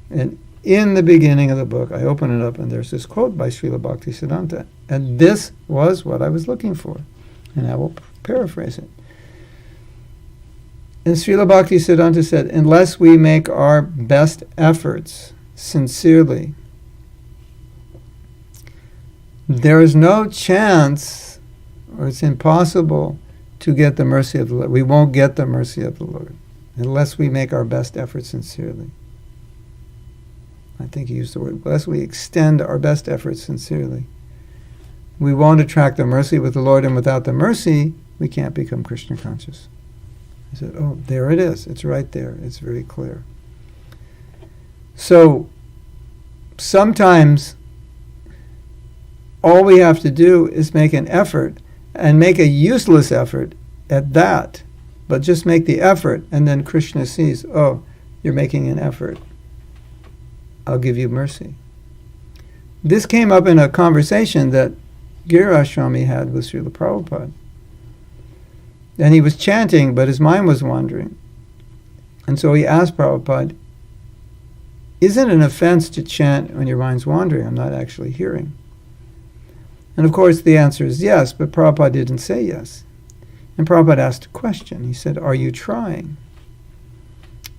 And in the beginning of the book, I open it up, and there's this quote by Srila Bhaktisiddhanta. And this was what I was looking for. And I will paraphrase it. And Srila Bhaktisiddhanta said, unless we make our best efforts sincerely, there is no chance, or it's impossible, to get the mercy of the Lord. We won't get the mercy of the Lord unless we make our best efforts sincerely. I think he used the word, unless we extend our best efforts sincerely. We won't attract the mercy with the Lord, and without the mercy, we can't become Krishna conscious. I said, oh, there it is. It's right there. It's very clear. So, sometimes all we have to do is make an effort, and make a useless effort at that. But just make the effort, and then Krishna sees, oh, you're making an effort. I'll give you mercy. This came up in a conversation that Giriraj Swami had with Srila Prabhupada. And he was chanting, but his mind was wandering. And so he asked Prabhupada, is it an offense to chant when your mind's wandering? I'm not actually hearing. And of course the answer is yes, but Prabhupada didn't say yes. And Prabhupada asked a question. He said, are you trying?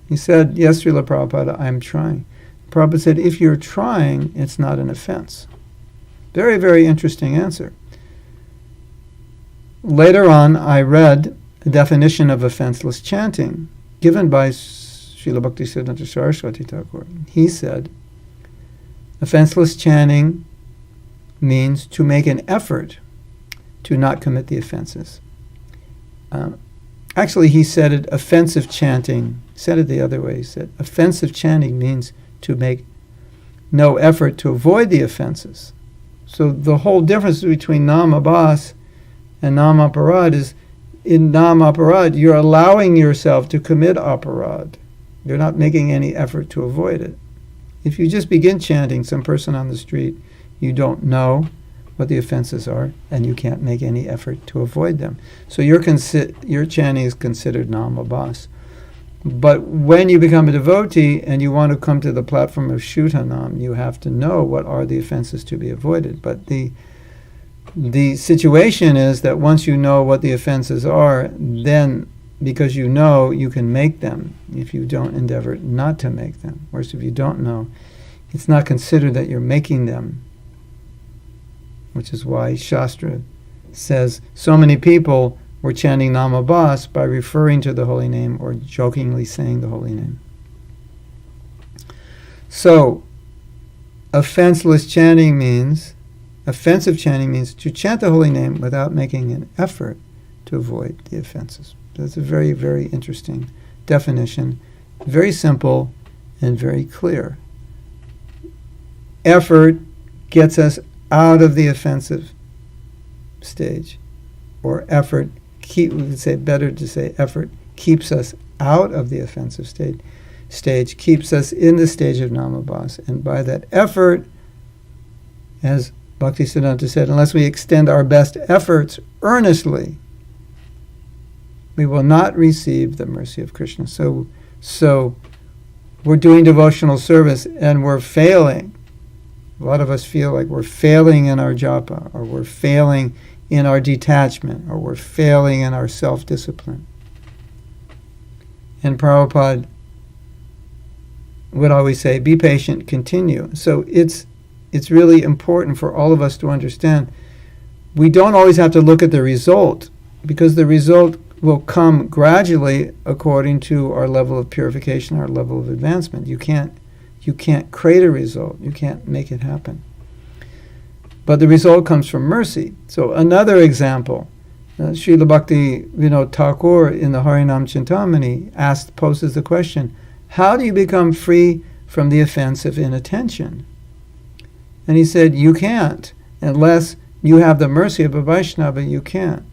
He said, yes, Srila Prabhupada, I'm trying. Prabhupada said, if you're trying, it's not an offense. Very, very interesting answer. Later on, I read a definition of offenseless chanting given by Srila Bhaktisiddhanta Saraswati Thakur. He said, offenseless chanting means to make an effort to not commit the offenses. Actually, he said it, offensive chanting, said it the other way. He said, offensive chanting means to make no effort to avoid the offenses. So the whole difference between namabhas and namaparad is, in namaparad, you're allowing yourself to commit aparad. You're not making any effort to avoid it. If you just begin chanting some person on the street, you don't know what the offenses are, and you can't make any effort to avoid them. So your chanting is considered namabhas. But when you become a devotee and you want to come to the platform of Shuddhanam, you have to know what are the offenses to be avoided. But the The situation is that once you know what the offenses are, then because you know, you can make them if you don't endeavor not to make them. Whereas if you don't know, it's not considered that you're making them, which is why Shastra says so many people were chanting Namabhas by referring to the holy name or jokingly saying the holy name. So, offensive chanting means to chant the holy name without making an effort to avoid the offenses. That's a very, very interesting definition, very simple and very clear. Effort gets us out of the offensive stage, or effort, we would say better to say effort keeps us out of the offensive stage, keeps us in the stage of Namabhas. And by that effort, as Bhaktisiddhanta said, unless we extend our best efforts earnestly, we will not receive the mercy of Krishna. So we're doing devotional service and we're failing. A lot of us feel like we're failing in our japa, or we're failing in our detachment, or we're failing in our self-discipline. And Prabhupada would always say, be patient, continue. So it's really important for all of us to understand we don't always have to look at the result, because the result will come gradually according to our level of purification, our level of advancement. You can't create a result. You can't make it happen. But the result comes from mercy. So another example, Srila Bhakti Thakur in the Harinam Chintamani poses the question, how do you become free from the offense of inattention? And he said, you can't. Unless you have the mercy of a Vaishnava, you can't.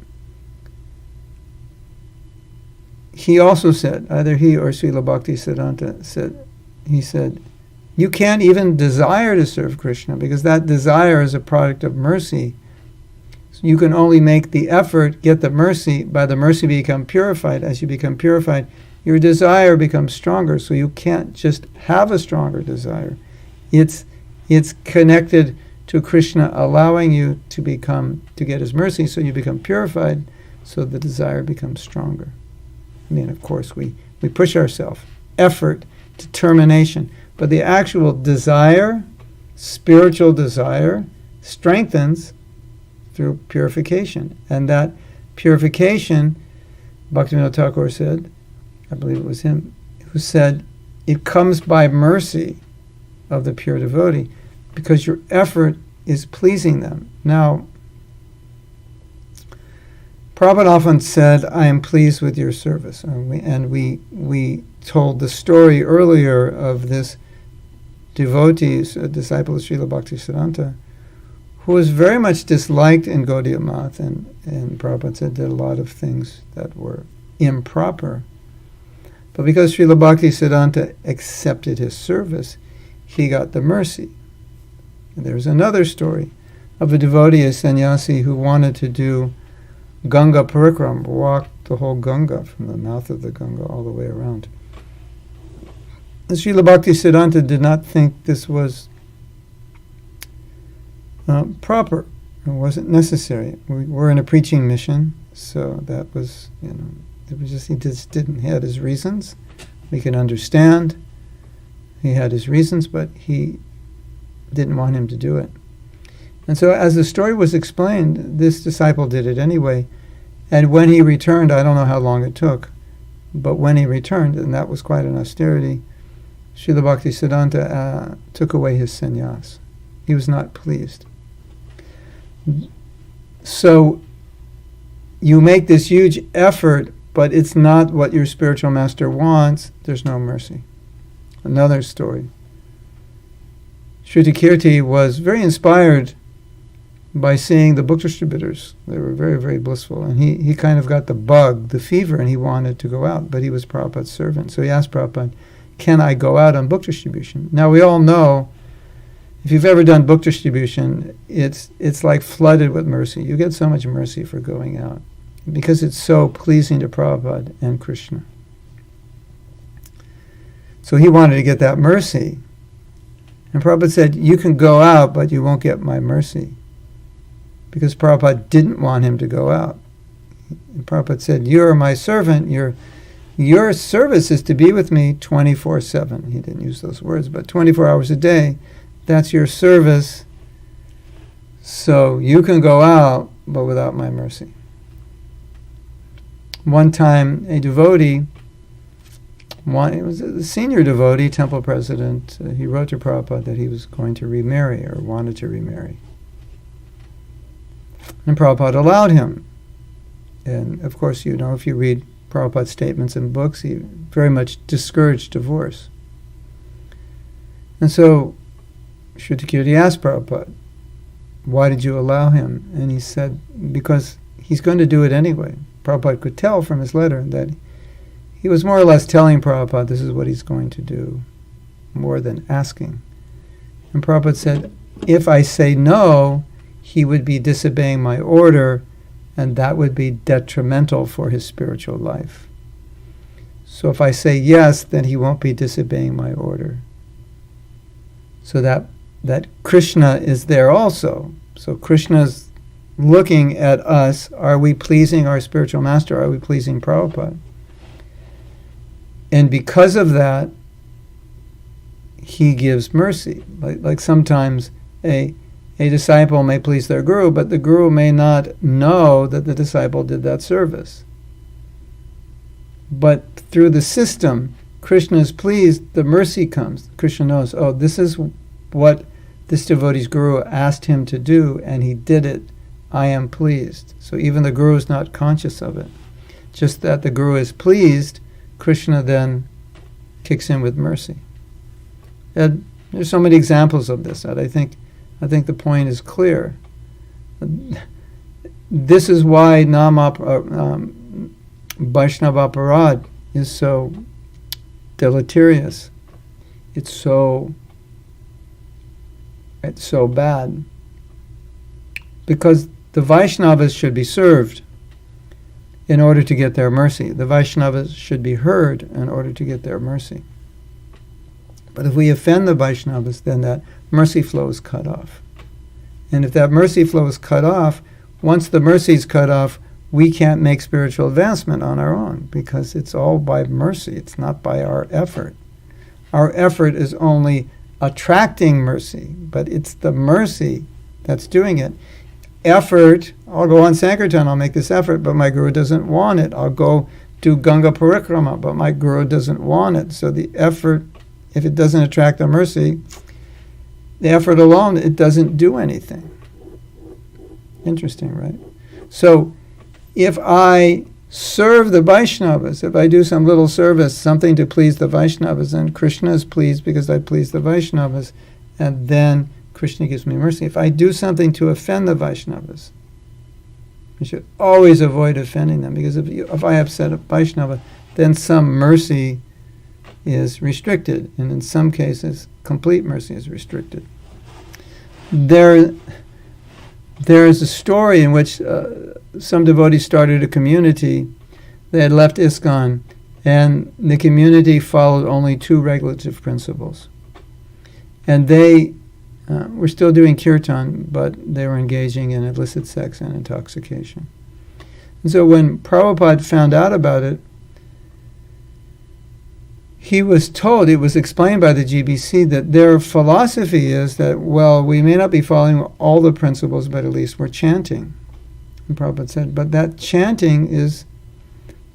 He also said, either he or Srila Bhaktisiddhanta said, you can't even desire to serve Krishna, because that desire is a product of mercy. So you can only make the effort, get the mercy, by the mercy become purified. As you become purified, your desire becomes stronger, so you can't just have a stronger desire. It's connected to Krishna allowing you to get his mercy, so you become purified, so the desire becomes stronger. I mean, of course, we push ourselves, effort, determination, but the actual desire, spiritual desire, strengthens through purification. And that purification, Bhaktivinoda Thakur said, I believe it was him, who said, it comes by mercy of the pure devotee, because your effort is pleasing them. Now, Prabhupada often said, I am pleased with your service. And we told the story earlier of this devotee, a disciple of Srila Bhaktisiddhanta, who was very much disliked in Gaudiya Math, and Prabhupada said did a lot of things that were improper. But because Srila Bhaktisiddhanta accepted his service, he got the mercy. And there's another story of a devotee, a sannyasi, who wanted to do Ganga Parikram, walk the whole Ganga, from the mouth of the Ganga all the way around. And Srila Bhaktisiddhanta did not think this was proper. It wasn't necessary. We were in a preaching mission, so that was, it was just, he had his reasons. We can understand. He had his reasons, but he didn't want him to do it. And so as the story was explained, this disciple did it anyway. And when he returned, I don't know how long it took, but when he returned, and that was quite an austerity, Srila Bhaktisiddhanta took away his sannyas. He was not pleased. So you make this huge effort, but it's not what your spiritual master wants, there's no mercy. Another story. Shrutikirti was very inspired by seeing the book distributors. They were very, very blissful. And he kind of got the bug, the fever, and he wanted to go out, but he was Prabhupada's servant. So he asked Prabhupada, can I go out on book distribution? Now we all know, if you've ever done book distribution, it's like flooded with mercy. You get so much mercy for going out, because it's so pleasing to Prabhupada and Krishna. So he wanted to get that mercy. And Prabhupada said, you can go out, but you won't get my mercy. because Prabhupada didn't want him to go out. And Prabhupada said, "You are my servant. Your service is to be with me 24/7. He didn't use those words, but 24 hours a day. That's your service. So you can go out, but without my mercy." One time, a devotee, it was a senior devotee, temple president, he wrote to Prabhupada that he was going to remarry or wanted to remarry. And Prabhupada allowed him. And of course, if you read Prabhupada's statements in books, he very much discouraged divorce. And so Shrutakirti asked Prabhupada, "Why did you allow him?" And he said, "Because he's going to do it anyway." Prabhupada could tell from his letter that he was more or less telling Prabhupada this is what he's going to do, more than asking. And Prabhupada said, "If I say no, he would be disobeying my order, and that would be detrimental for his spiritual life. So if I say yes, then he won't be disobeying my order." So that Krishna is there also. So Krishna's looking at us. Are we pleasing our spiritual master? Are we pleasing Prabhupada? And because of that, he gives mercy. Like sometimes a disciple may please their guru, but the guru may not know that the disciple did that service. But through the system, Krishna is pleased, the mercy comes. Krishna knows, oh, this is what this devotee's guru asked him to do, and he did it. I am pleased. So even the guru is not conscious of it. Just that the guru is pleased, Krishna then kicks in with mercy. And there's so many examples of this that I think the point is clear. This is why Vaishnava aparad is so deleterious. It's so bad. Because the Vaishnavas should be served in order to get their mercy. The Vaishnavas should be heard in order to get their mercy. But if we offend the Vaishnavas, then that mercy flow is cut off. And if that mercy flow is cut off, once the mercy is cut off, we can't make spiritual advancement on our own, because it's all by mercy. It's not by our effort. Our effort is only attracting mercy, but it's the mercy that's doing it. Effort, I'll go on Sankirtan, I'll make this effort, but my guru doesn't want it. I'll go do Ganga Parikrama, but my guru doesn't want it. So the effort, if it doesn't attract the mercy, the effort alone, it doesn't do anything. Interesting, right? So if I serve the Vaishnavas, if I do some little service, something to please the Vaishnavas, and Krishna is pleased because I please the Vaishnavas, and then Krishna gives me mercy. If I do something to offend the Vaishnavas, I should always avoid offending them, because if I upset a Vaishnava, then some mercy is restricted, and in some cases, complete mercy is restricted. There is a story in which some devotees started a community. They had left ISKCON, and the community followed only 2 regulative principles. And they were still doing kirtan, but they were engaging in illicit sex and intoxication. And so when Prabhupada found out about it, he was told, it was explained by the GBC, that their philosophy is that, well, we may not be following all the principles, but at least we're chanting. And Prabhupada said, but that chanting is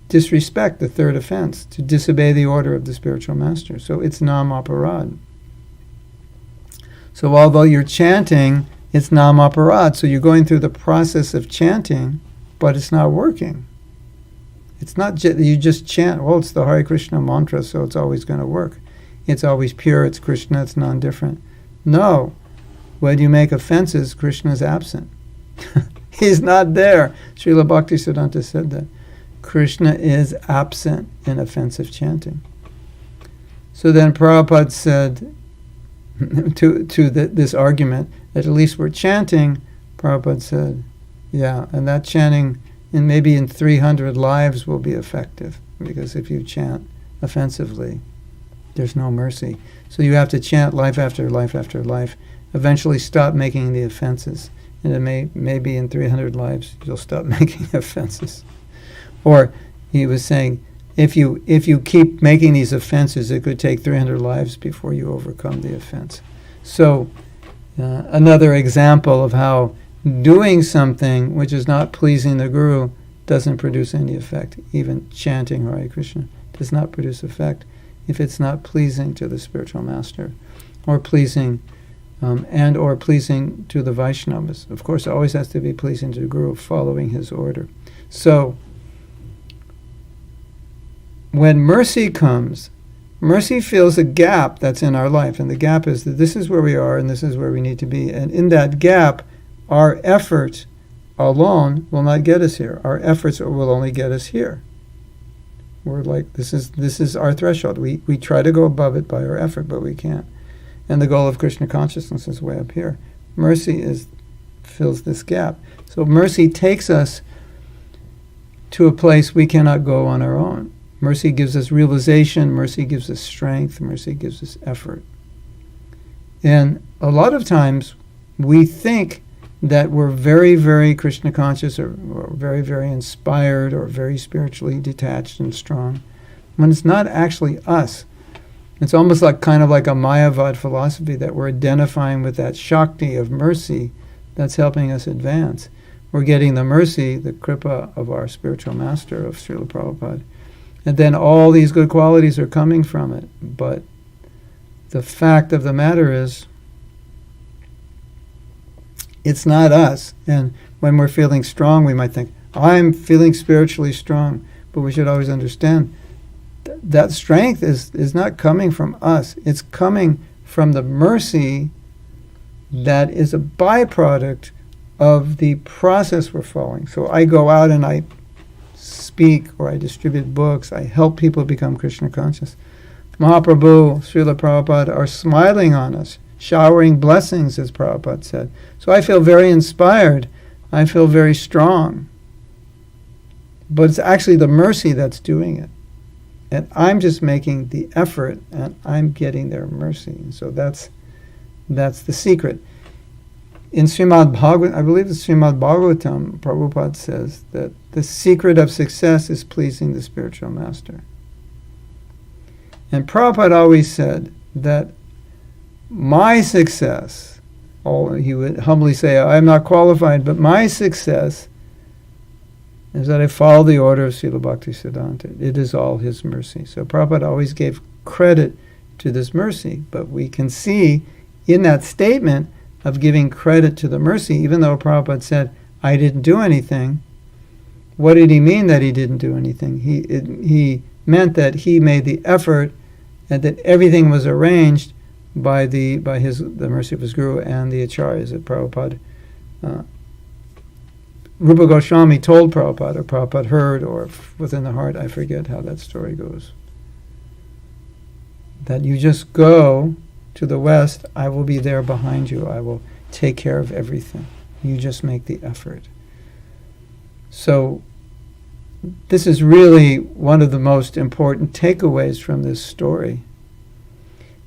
disrespect, the third offense, to disobey the order of the spiritual master. So it's nam aparad. So although you're chanting, it's nam aparad. So you're going through the process of chanting, but it's not working. It's not you just chant, well, it's the Hare Krishna mantra, so it's always going to work. It's always pure, it's Krishna, it's non-different. No. When you make offenses, Krishna is absent. He's not there. Srila Bhaktisiddhanta said that. Krishna is absent in offensive chanting. So then Prabhupada said to this argument that at least we're chanting, Prabhupada said, yeah, and that chanting and maybe in 300 lives will be effective, because if you chant offensively, there's no mercy. So you have to chant life after life after life, eventually stop making the offenses, and maybe in 300 lives you'll stop making offenses. Or he was saying, if you keep making these offenses, it could take 300 lives before you overcome the offense. So another example of how doing something which is not pleasing the Guru doesn't produce any effect. Even chanting Hare Krishna does not produce effect if it's not pleasing to the spiritual master, or pleasing or pleasing to the Vaishnavas. Of course, it always has to be pleasing to the Guru, following his order. So when mercy comes, mercy fills a gap that's in our life, and the gap is that this is where we are and this is where we need to be. And in that gap, our effort alone will not get us here. Our efforts will only get us here. We're like, this is our threshold. We try to go above it by our effort, but we can't. And the goal of Krishna consciousness is way up here. Mercy fills this gap. So mercy takes us to a place we cannot go on our own. Mercy gives us realization, mercy gives us strength, mercy gives us effort. And a lot of times we think that we're very, very Krishna conscious, or very, very inspired, or very spiritually detached and strong, when it's not actually us. It's almost like kind of like a Mayavad philosophy, that we're identifying with that Shakti of mercy that's helping us advance. We're getting the mercy, the kripa of our spiritual master, of Srila Prabhupada. And then all these good qualities are coming from it. But the fact of the matter is, it's not us. And when we're feeling strong, we might think, I'm feeling spiritually strong. But we should always understand that strength is not coming from us. It's coming from the mercy that is a byproduct of the process we're following. So I go out and I speak, or I distribute books, I help people become Krishna conscious. Mahaprabhu, Srila Prabhupada are smiling on us, showering blessings, as Prabhupada said. So I feel very inspired. I feel very strong. But it's actually the mercy that's doing it. And I'm just making the effort, and I'm getting their mercy. And so that's the secret. In Srimad Bhagavatam, I believe it's Srimad Bhagavatam, Prabhupada says that the secret of success is pleasing the spiritual master. And Prabhupada always said that my success, he would humbly say, I am not qualified, but my success is that I follow the order of Srila Bhaktisiddhanta. It is all his mercy. So Prabhupada always gave credit to this mercy, but we can see in that statement of giving credit to the mercy, even though Prabhupada said, I didn't do anything, what did he mean that he didn't do anything? He meant that he made the effort, and that everything was arranged by the mercy of his Guru and the acharyas that Prabhupada. Rupa Goswami told Prabhupada, or Prabhupada heard, or within the heart, I forget how that story goes, that you just go to the west, I will be there behind you. I will take care of everything. You just make the effort. So this is really one of the most important takeaways from this story.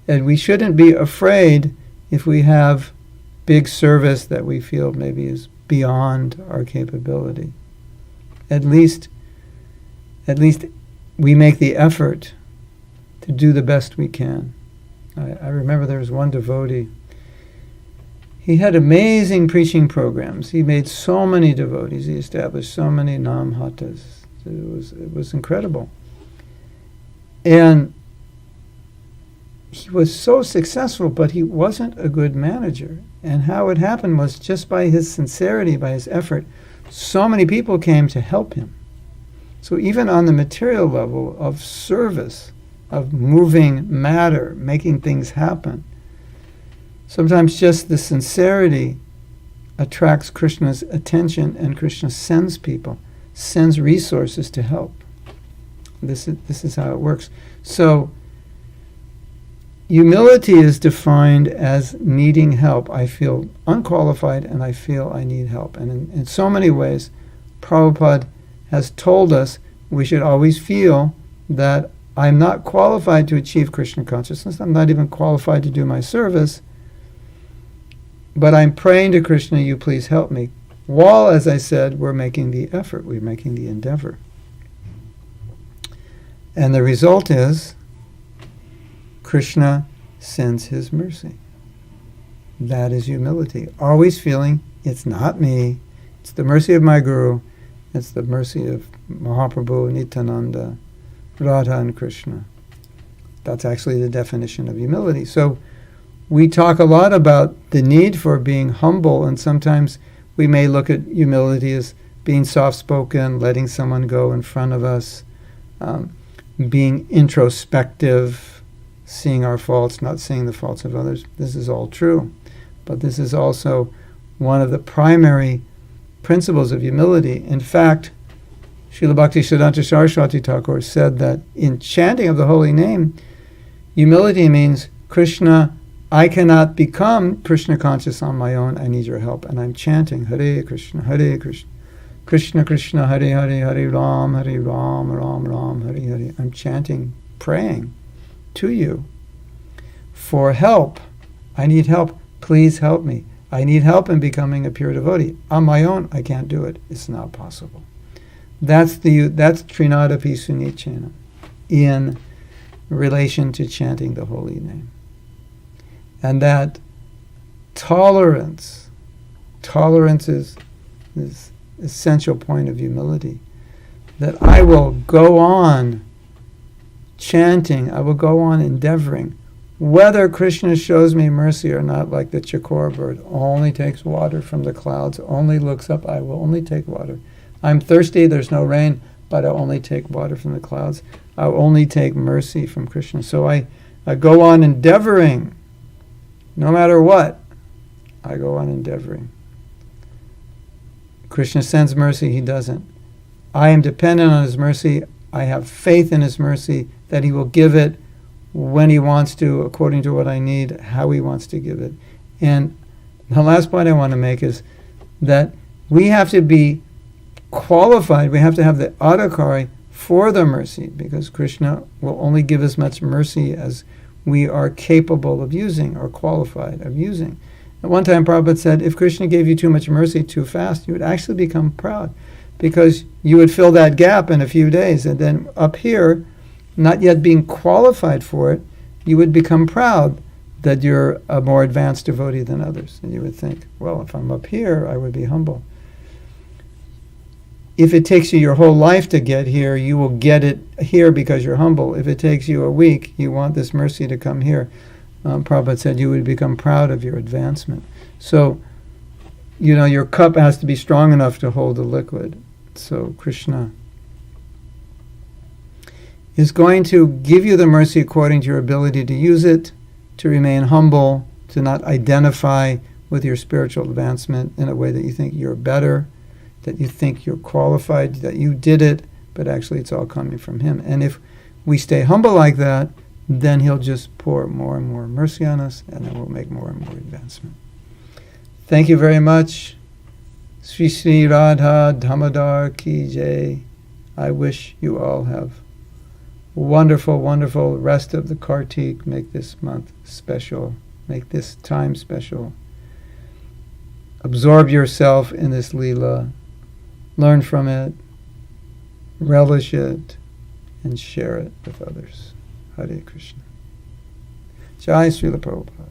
And we shouldn't be afraid if we have big service that we feel maybe is beyond our capability. At least we make the effort to do the best we can. I remember there was one devotee. He had amazing preaching programs. He made so many devotees. He established so many namhatas. It was incredible. And he was so successful, but he wasn't a good manager. And how it happened was just by his sincerity, by his effort, so many people came to help him. So even on the material level of service, of moving matter, making things happen, sometimes just the sincerity attracts Krishna's attention, and Krishna sends people, sends resources to help. This is how it works. So humility is defined as needing help. I feel unqualified and I feel I need help. And in so many ways, Prabhupada has told us we should always feel that I'm not qualified to achieve Krishna consciousness. I'm not even qualified to do my service. but I'm praying to Krishna, you please help me. While, as I said, we're making the effort, we're making the endeavor. And the result is Krishna sends his mercy. That is humility. Always feeling it's not me, it's the mercy of my Guru, it's the mercy of Mahaprabhu, Nityananda, Radha and Krishna. That's actually the definition of humility. So we talk a lot about the need for being humble, and sometimes we may look at humility as being soft-spoken, letting someone go in front of us, being introspective, seeing our faults, not seeing the faults of others. This is all true. But this is also one of the primary principles of humility. In fact, Srila Bhakti Siddhanta Saraswati Thakur said that in chanting of the holy name, humility means, Krishna, I cannot become Krishna conscious on my own. I need your help. And I'm chanting Hare Krishna, Krishna Krishna, Hare Hare, Hare Ram, Ram Ram, Hare Hare. I'm chanting, praying to you for help. I need help. Please help me. I need help in becoming a pure devotee. On my own, I can't do it. It's not possible. That's Trinada Pisunichena in relation to chanting the holy name. And that tolerance is this essential point of humility. That I will go on chanting, I will go on endeavoring, whether Krishna shows me mercy or not, like the chakor bird, only takes water from the clouds, only looks up, I will only take water. I'm thirsty, there's no rain, but I'll only take water from the clouds. I'll only take mercy from Krishna. So I go on endeavoring, no matter what, I go on endeavoring. Krishna sends mercy, he doesn't. I am dependent on his mercy. I have faith in his mercy that he will give it when he wants to, according to what I need, how he wants to give it. And the last point I want to make is that we have to be qualified, we have to have the adhikari for the mercy, because Krishna will only give as much mercy as we are capable of using or qualified of using. At one time, Prabhupada said, if Krishna gave you too much mercy too fast, you would actually become proud, because you would fill that gap in a few days, and then up here, not yet being qualified for it, you would become proud that you're a more advanced devotee than others. And you would think, well, if I'm up here, I would be humble. If it takes you your whole life to get here, you will get it here because you're humble. If it takes you a week, you want this mercy to come here. Prabhupada said you would become proud of your advancement. So, your cup has to be strong enough to hold the liquid. So Krishna is going to give you the mercy according to your ability to use it, to remain humble, to not identify with your spiritual advancement in a way that you think you're better, that you think you're qualified, that you did it, but actually it's all coming from him. And if we stay humble like that, then he'll just pour more and more mercy on us, and then we'll make more and more advancement. Thank you very much. Sri Sri Radha Damodar Ki Jai. I wish you all have wonderful, wonderful rest of the Kartik. Make this month special. Make this time special. Absorb yourself in this Leela. Learn from it. Relish it. And share it with others. Hare Krishna. Jai Srila Prabhupada.